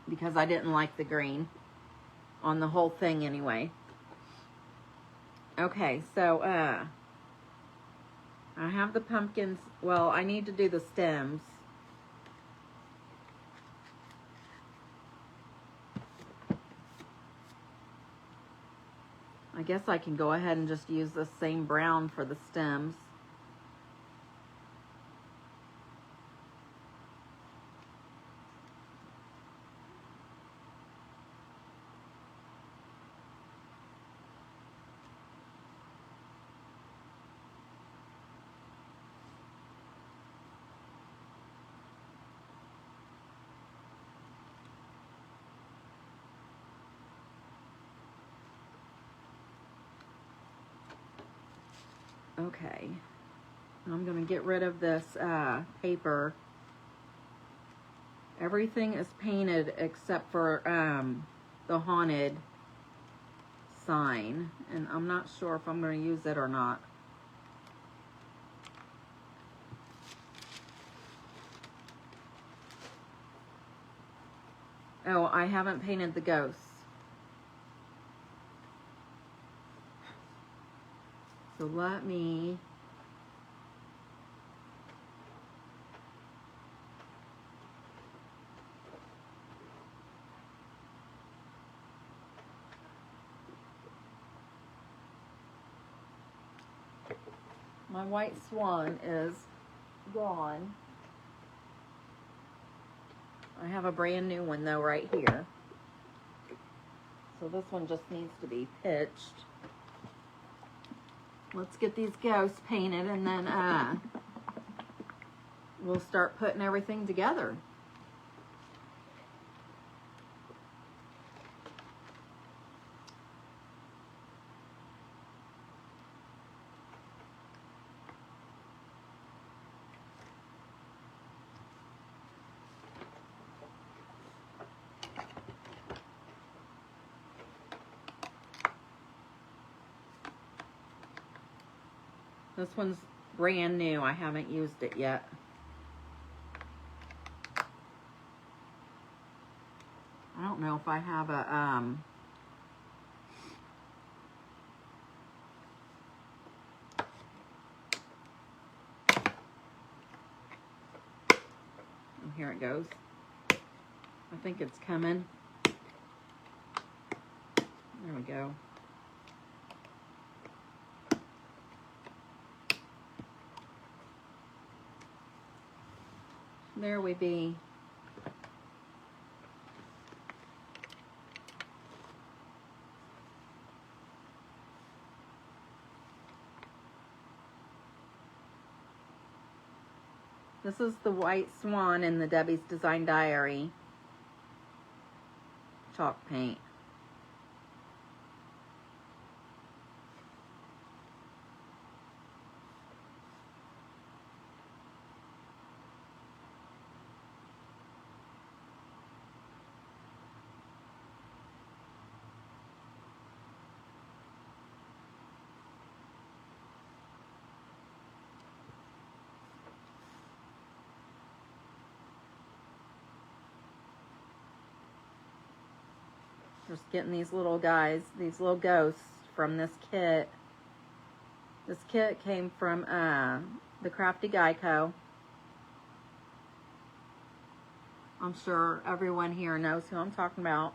because I didn't like the green on the whole thing anyway. Okay, so I have the pumpkins. Well, I need to do the stems. I guess I can go ahead and just use the same brown for the stems. Okay, I'm going to get rid of this paper. Everything is painted except for the haunted sign, and I'm not sure if I'm going to use it or not. Oh, I haven't painted the ghosts. So let me... My white swan is gone. I have a brand new one though right here. So this one just needs to be pitched. Let's get these ghosts painted, and then we'll start putting everything together. This one's brand new. I haven't used it yet. I don't know if I have a oh, here it goes. I think it's coming. There we go. There we be. This is the white swan in the Debbie's Design Diary chalk paint. Just getting these little guys, these little ghosts from this kit. This kit came from the Crafty Geico. I'm sure everyone here knows who I'm talking about.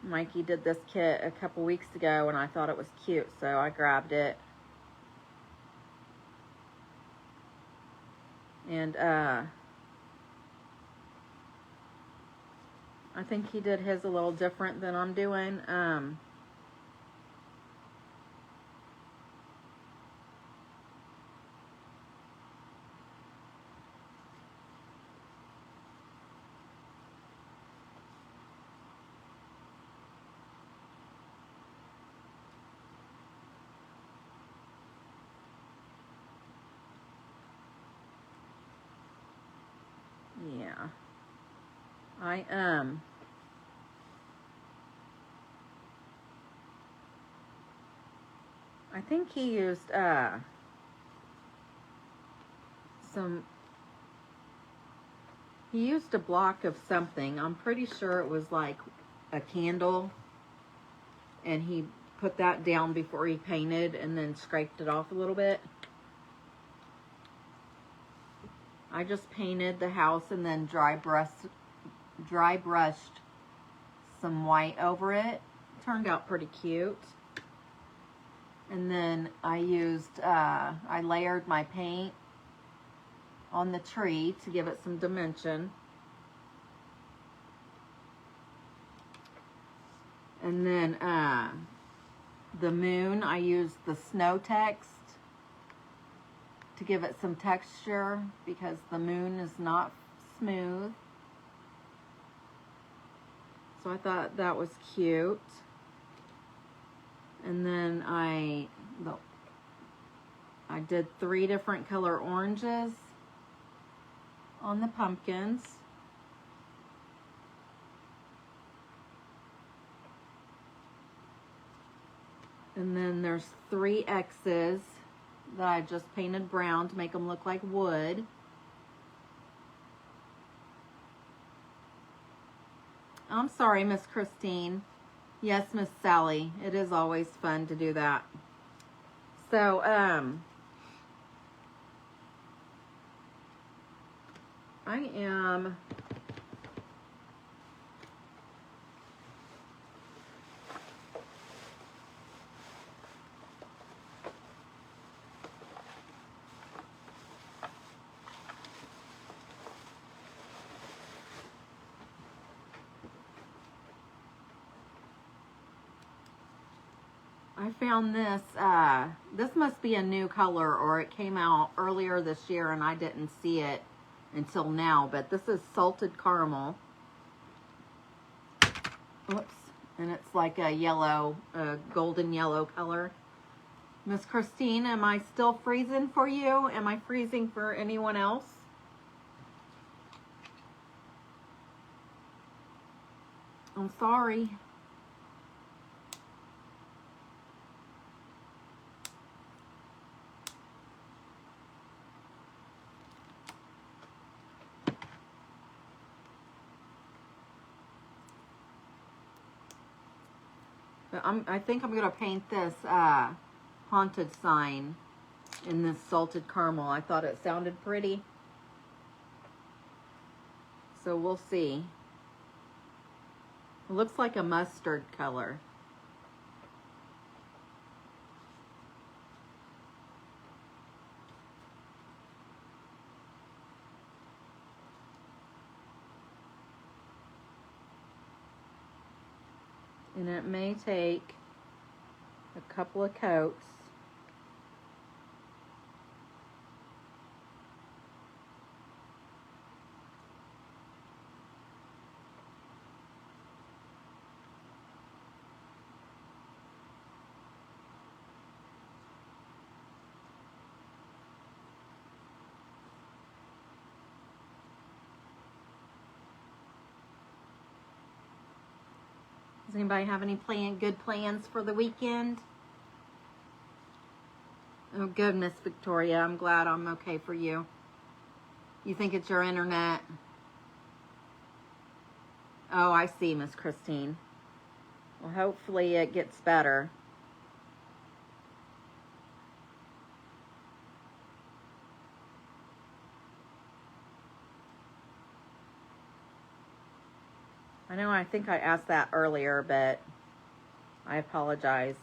Mikey did this kit a couple weeks ago and I thought it was cute, so I grabbed it. And I think he did his a little different than I'm doing. Yeah. I think he used he used a block of something. I'm pretty sure it was like a candle, and he put that down before he painted and then scraped it off a little bit. I just painted the house and then dry brushed some white over it. Turned out pretty cute. And then I layered my paint on the tree to give it some dimension. And then the moon, I used the snow text to give it some texture because the moon is not smooth. So I thought that was cute. And then I did 3 different color oranges on the pumpkins. And then there's 3 X's that I just painted brown to make them look like wood. I'm sorry, Miss Christine. Yes, Miss Sally. It is always fun to do that. So, I am I found this, this must be a new color, or it came out earlier this year and I didn't see it until now, but this is salted caramel. Oops. And it's like a yellow, golden yellow color. Miss Christine, am I still freezing for you? Am I freezing for anyone else? I'm sorry. But I think I'm going to paint this haunted sign in this salted caramel. I thought it sounded pretty. So we'll see. It looks like a mustard color. And it may take a couple of coats. Does anybody have any good plans for the weekend? Oh, good, Miss Victoria. I'm glad I'm okay for you. You think it's your internet? Oh, I see, Miss Christine. Well, hopefully it gets better. I think I asked that earlier, but I apologize.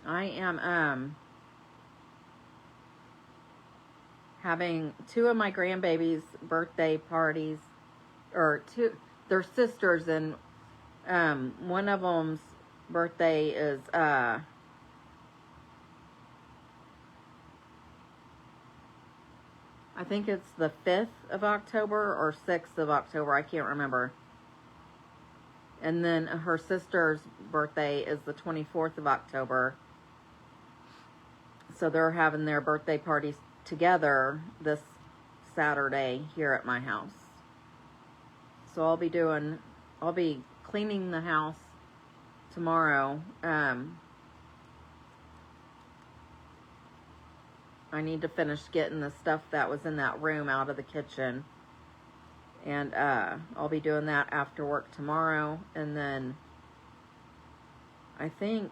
I am having 2 of my grandbabies' birthday parties, or they're sisters, and one of them's birthday is I think it's the 5th of October or 6th of October. I can't remember. And then her sister's birthday is the 24th of October. So they're having their birthday parties together this Saturday here at my house. So I'll be cleaning the house tomorrow. I need to finish getting the stuff that was in that room out of the kitchen. And I'll be doing that after work tomorrow. And then I think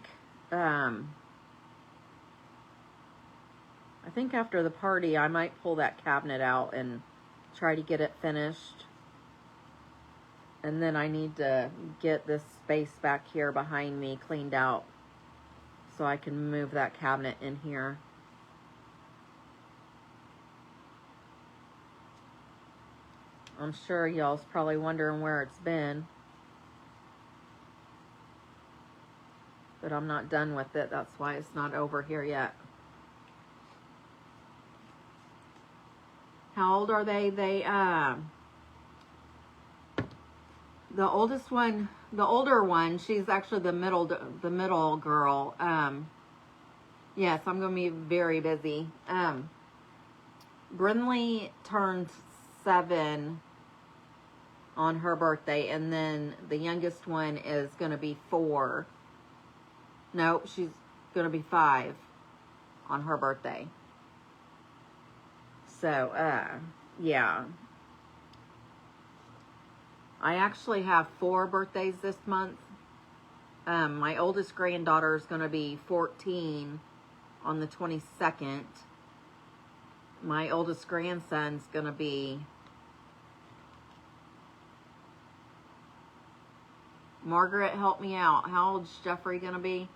after the party I might pull that cabinet out and try to get it finished. And then I need to get this space back here behind me cleaned out so I can move that cabinet in here. I'm sure y'all's probably wondering where it's been. But I'm not done with it. That's why it's not over here yet. How old are they? The oldest one, the older one, she's actually the middle girl. Yes, I'm going to be very busy. Brinley turned 7 on her birthday, and then the youngest one is going to be 4. Nope, she's going to be 5 on her birthday. So, yeah. I actually have 4 birthdays this month. My oldest granddaughter is going to be 14 on the 22nd. My oldest grandson's going to be... Margaret, help me out. How old's Jeffrey going to be?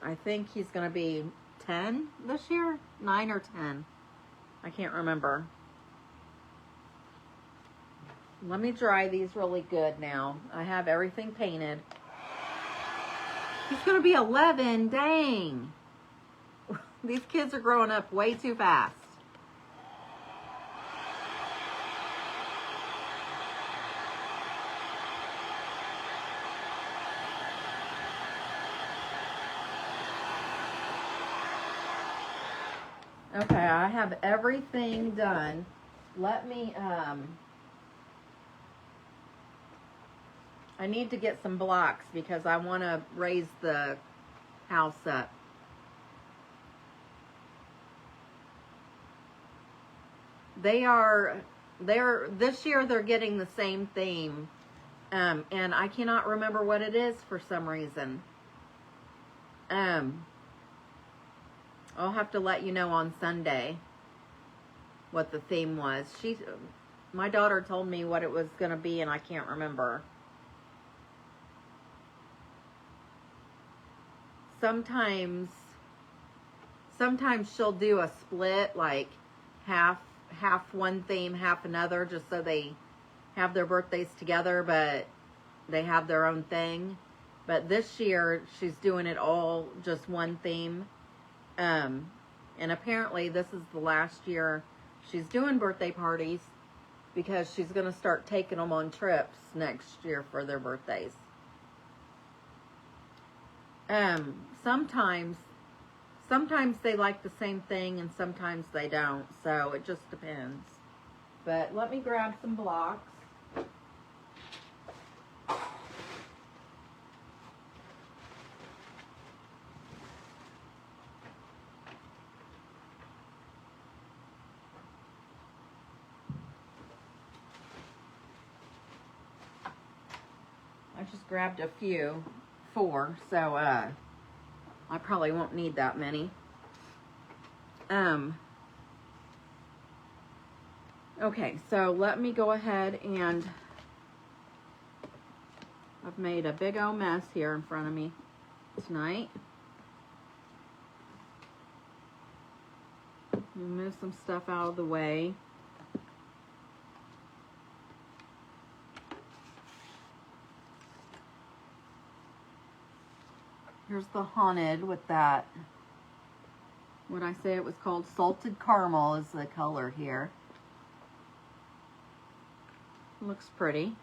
I think he's going to be 10 this year? 9 or 10. I can't remember. Let me dry these really good now. I have everything painted. He's going to be 11. Dang. These kids are growing up way too fast. Okay, I have everything done. Let me, I need to get some blocks because I want to raise the house up. This year they're getting the same theme. And I cannot remember what it is for some reason. I'll have to let you know on Sunday what the theme was. My daughter told me what it was going to be, and I can't remember. Sometimes she'll do a split, like half one theme, half another, just so they have their birthdays together, but they have their own thing. But this year, she's doing it all just one theme. And apparently this is the last year she's doing birthday parties because she's going to start taking them on trips next year for their birthdays. Sometimes they like the same thing and sometimes they don't. So it just depends. But let me grab some blocks. I just grabbed a few, 4, so I probably won't need that many. Okay, so let me go ahead and I've made a big old mess here in front of me tonight. Move some stuff out of the way. Here's the haunted with that, what I say it was called, salted caramel is the color here. Looks pretty.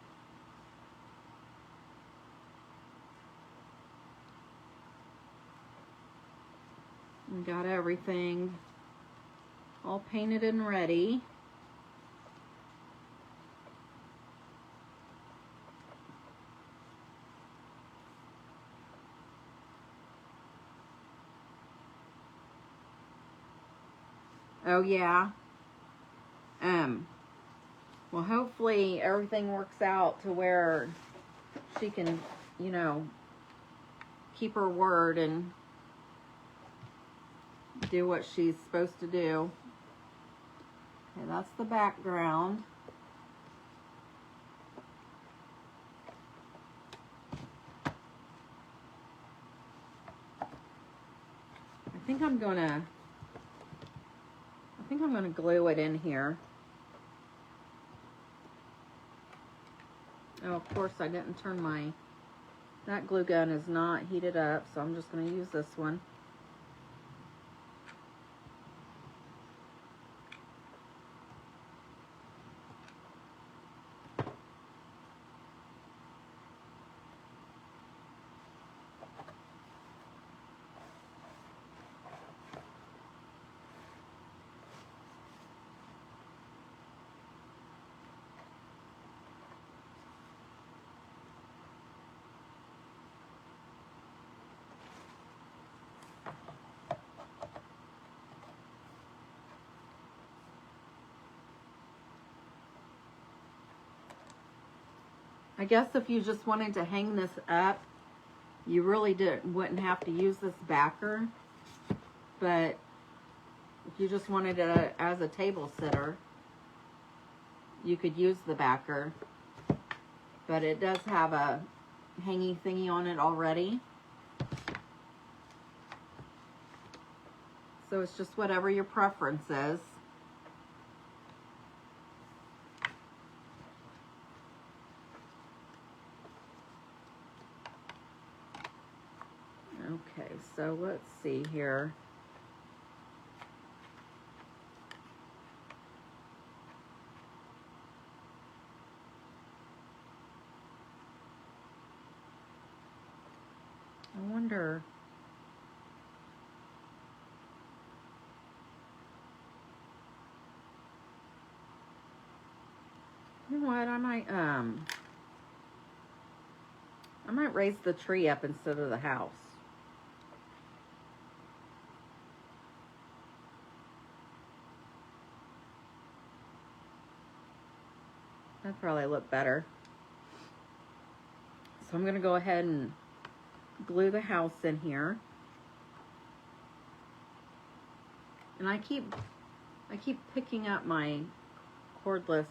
We got everything all painted and ready. Oh yeah. Well, hopefully everything works out to where she can, you know, keep her word and do what she's supposed to do. Okay, that's the background. I think I'm gonna glue it in here. Oh, of course I didn't turn that glue gun is not heated up, so I'm just gonna use this one. I guess if you just wanted to hang this up, you really wouldn't have to use this backer. But if you just wanted it as a table sitter, you could use the backer. But it does have a hanging thingy on it already. So it's just whatever your preference is. Okay, so let's see here. I wonder. You know what? I might raise the tree up instead of the house. That'd probably look better. So I'm gonna go ahead and glue the house in here. And I keep picking up my cordless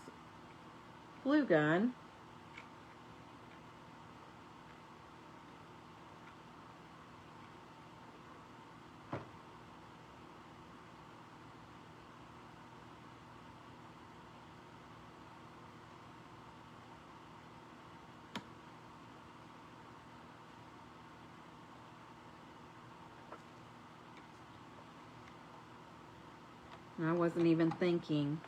glue gun. And I wasn't even thinking.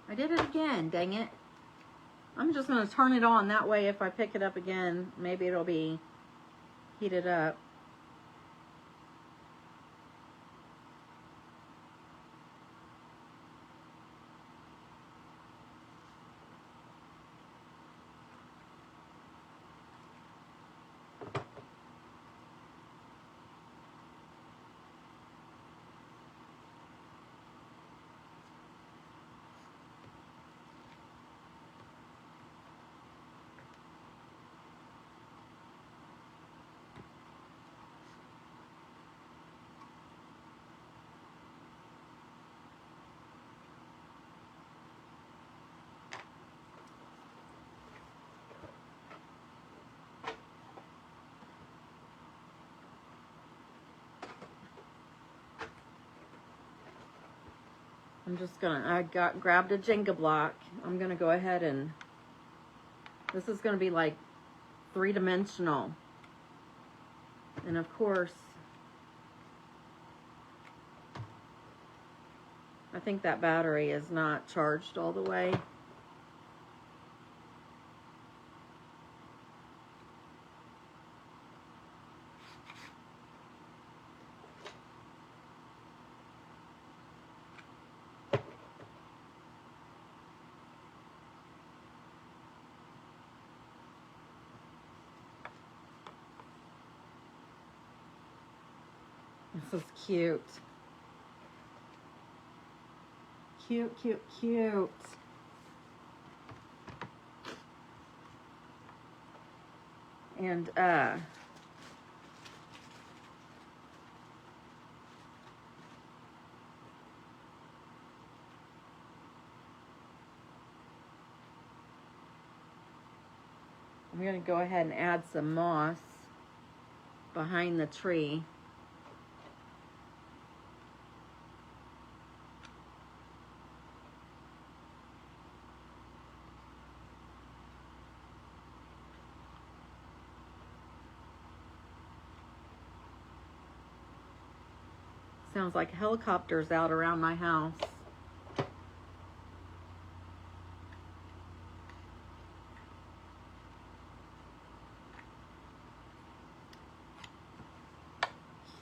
I did it again, dang it. I'm just going to turn it on. That way if I pick it up again, maybe it'll be heated up. I'm just gonna, grabbed a Jenga block. I'm gonna go ahead and This is going to be like 3-dimensional. And of course, I think that battery is not charged all the way. This is cute. Cute, cute, cute. And I'm going to go ahead and add some moss behind the tree. Sounds like helicopters out around my house.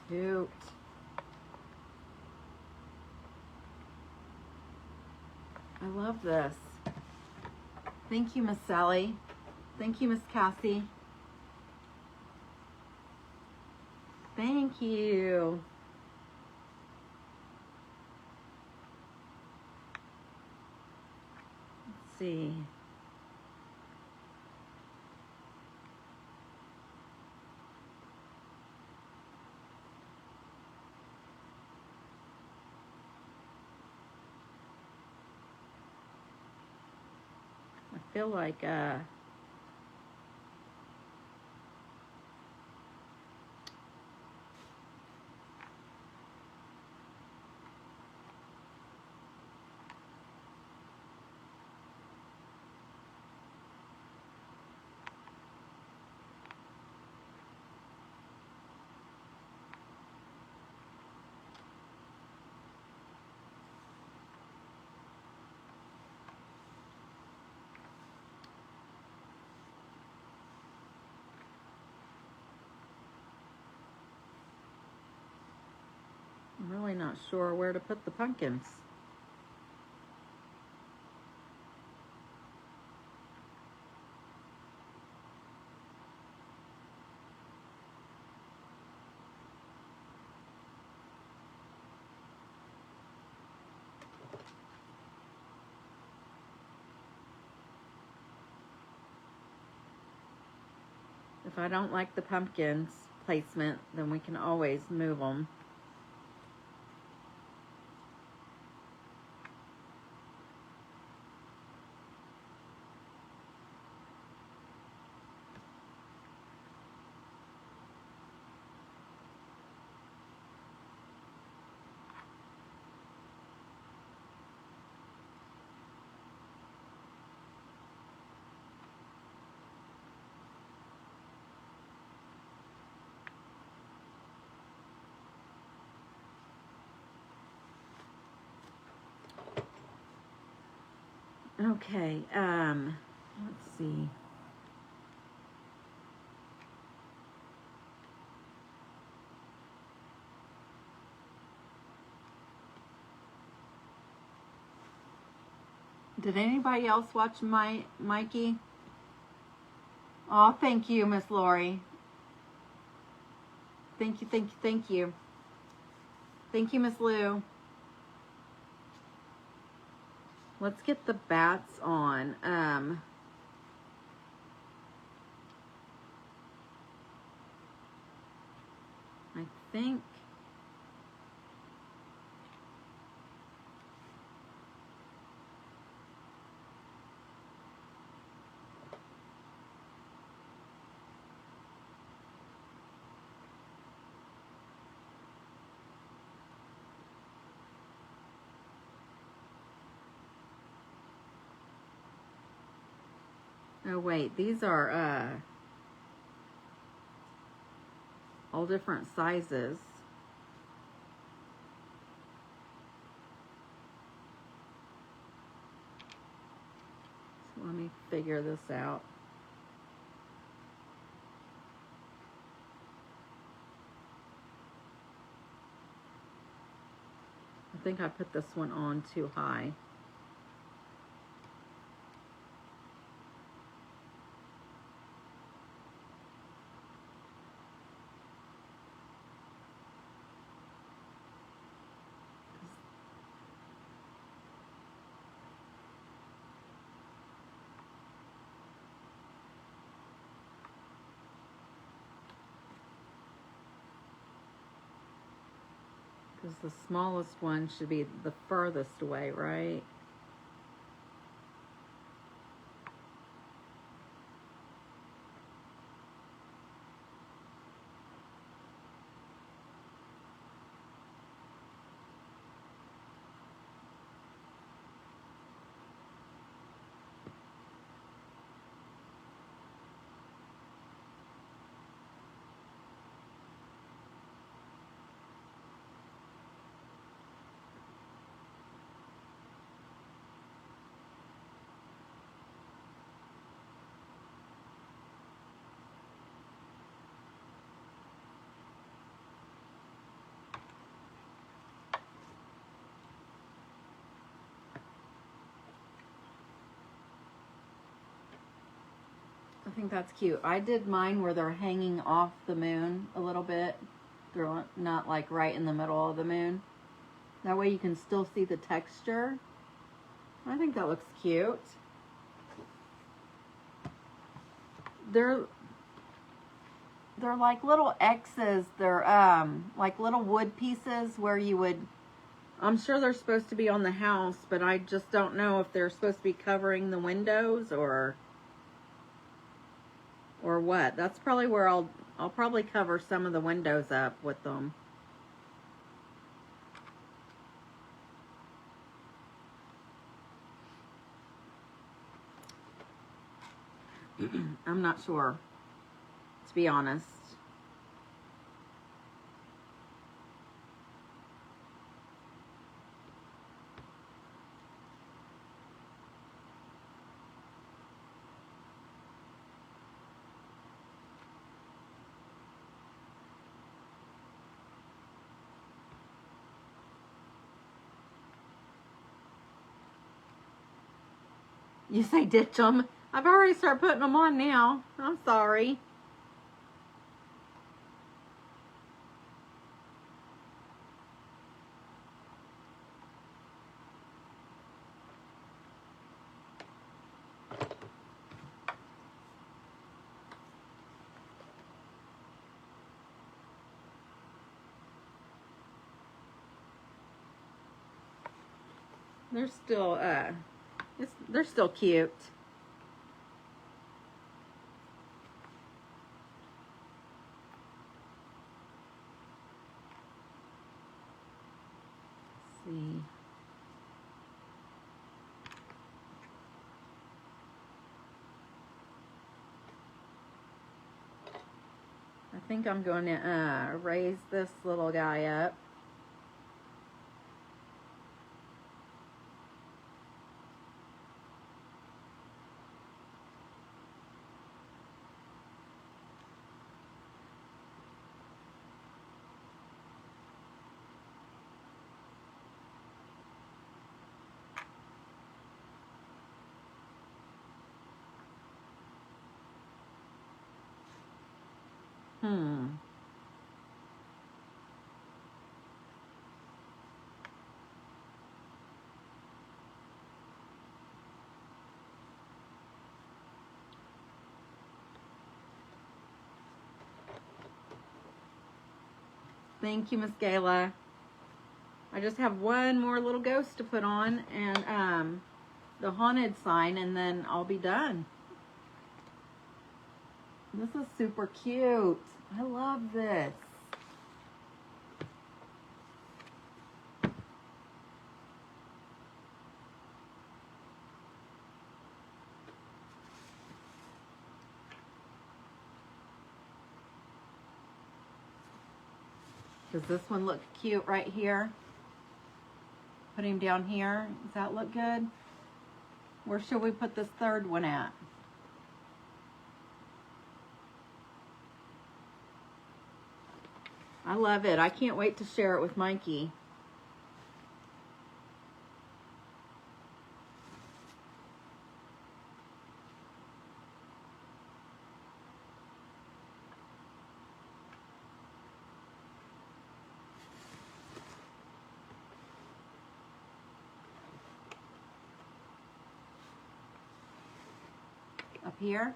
Cute. I love this. Thank you, Miss Sally. Thank you, Miss Cassie. Thank you. Let's see. I feel like I'm really not sure where to put the pumpkins. If I don't like the pumpkins placement, then we can always move them. Okay, let's see. Did anybody else watch Mikey? Oh, thank you, Miss Lori. Thank you, thank you, thank you. Thank you, Miss Lou. Let's get the bats on. I think Oh wait, these are all different sizes. So let me figure this out. I think I put this one on too high. Because the smallest one should be the furthest away, right? I think that's cute. I did mine where they're hanging off the moon a little bit. They're not like right in the middle of the moon. That way you can still see the texture. I think that looks cute. They're like little X's. They're like little wood pieces where you would, I'm sure they're supposed to be on the house, but I just don't know if they're supposed to be covering the windows or what. That's probably where I'll probably cover some of the windows up with them. I'm not sure, to be honest. You say ditch them. I've already started putting them on now. I'm sorry. They're still they're still cute. Let's see. I think I'm going to raise this little guy up. Thank you, Miss Gayla. I just have one more little ghost to put on and the haunted sign, and then I'll be done. This is super cute. I love this. Does this one look cute right here? Put him down here. Does that look good? Where should we put this third one at? I love it. I can't wait to share it with Mikey. Up here.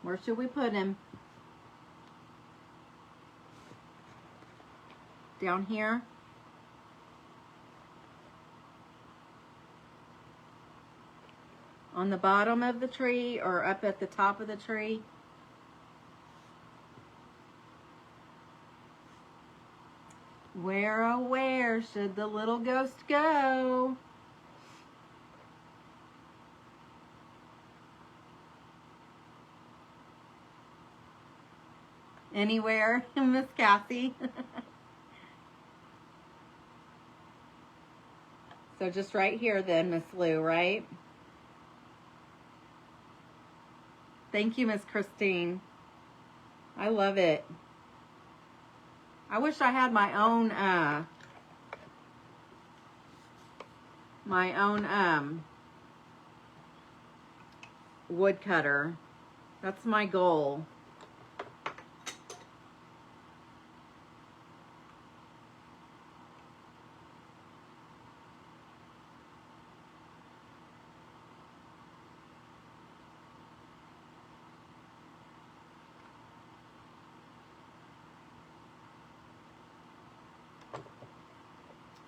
Where should we put him? Down here? On the bottom of the tree or up at the top of the tree? Where, oh where should the little ghost go? Anywhere, Miss Cassie. So just right here then, Miss Lou, right? Thank you, Miss Christine. I love it. I wish I had my own woodcutter. That's my goal.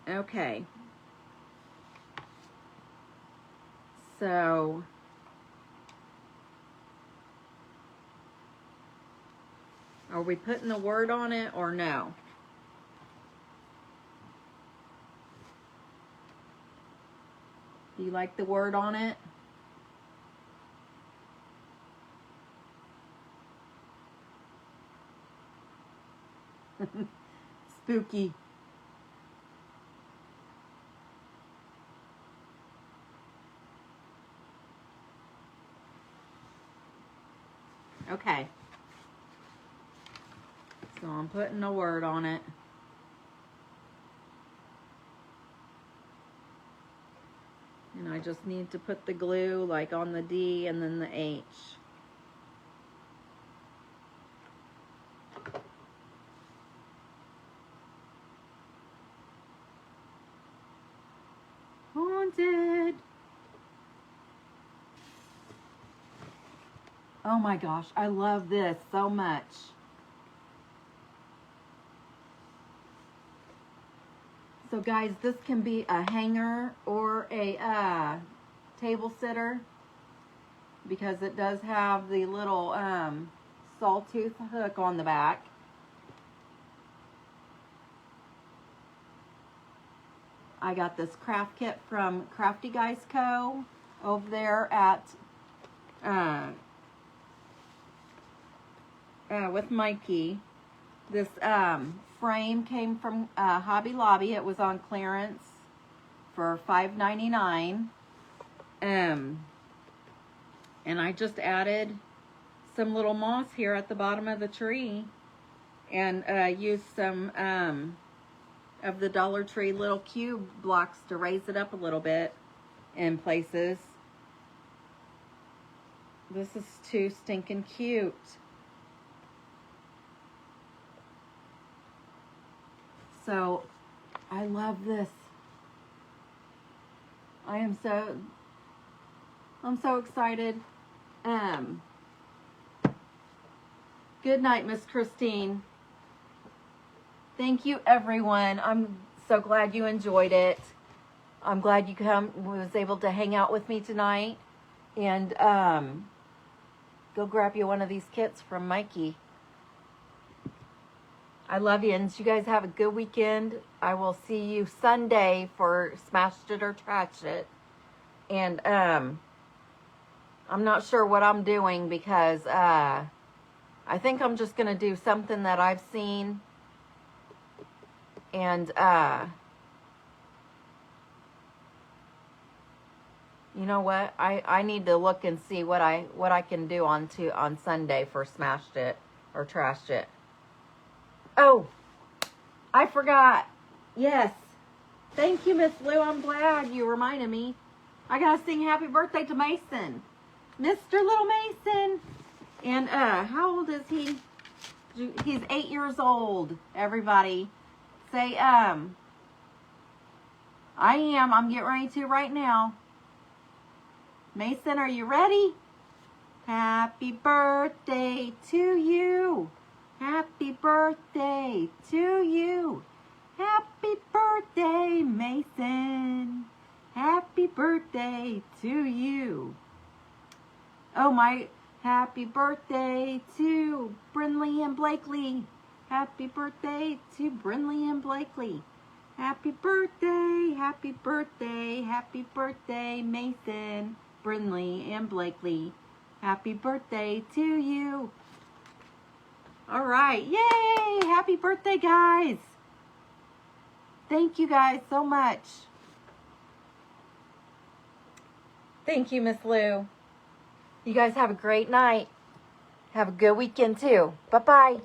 Okay. So are we putting the word on it or no? Do you like the word on it? Spooky. Okay. So I'm putting a word on it. And I just need to put the glue like on the D and then the H. Haunted. Oh my gosh, I love this so much. So guys, this can be a hanger or a table sitter because it does have the little sawtooth hook on the back. I got this craft kit from Crafty Guys Co. over there at with Mikey. This frame came from Hobby Lobby. It was on clearance for $5.99. And I just added some little moss here at the bottom of the tree and used some of the Dollar Tree little cube blocks to raise it up a little bit in places. This is too stinking cute. So, I love this. I'm so excited. Good night, Miss Christine. Thank you, everyone. I'm so glad you enjoyed it. I'm glad you was able to hang out with me tonight. And go grab you one of these kits from Mikey. I love you, and you guys have a good weekend. I will see you Sunday for Smashed It or Trashed It. And I'm not sure what I'm doing because I think I'm just going to do something that I've seen. And you know what? I need to look and see what I can do on Sunday for Smashed It or Trashed It. Oh, I forgot. Yes. Thank you, Miss Lou. I'm glad you reminded me. I gotta sing happy birthday to Mason. Mr. Little Mason. And how old is he? He's 8 years old, everybody. Say, I am. I'm getting ready to right now. Mason, are you ready? Happy birthday to you. Happy birthday to you. Happy birthday, Mason. Happy birthday to you. Oh, my happy birthday to Brinley and Blakely. Happy birthday to Brinley and Blakely. Happy birthday, happy birthday, happy birthday, Mason, Brinley, and Blakely. Happy birthday to you. All right, yay! Happy birthday, guys. Thank you guys so much. Thank you, Miss Lou. You guys have a great night. Have a good weekend, too. Bye-bye.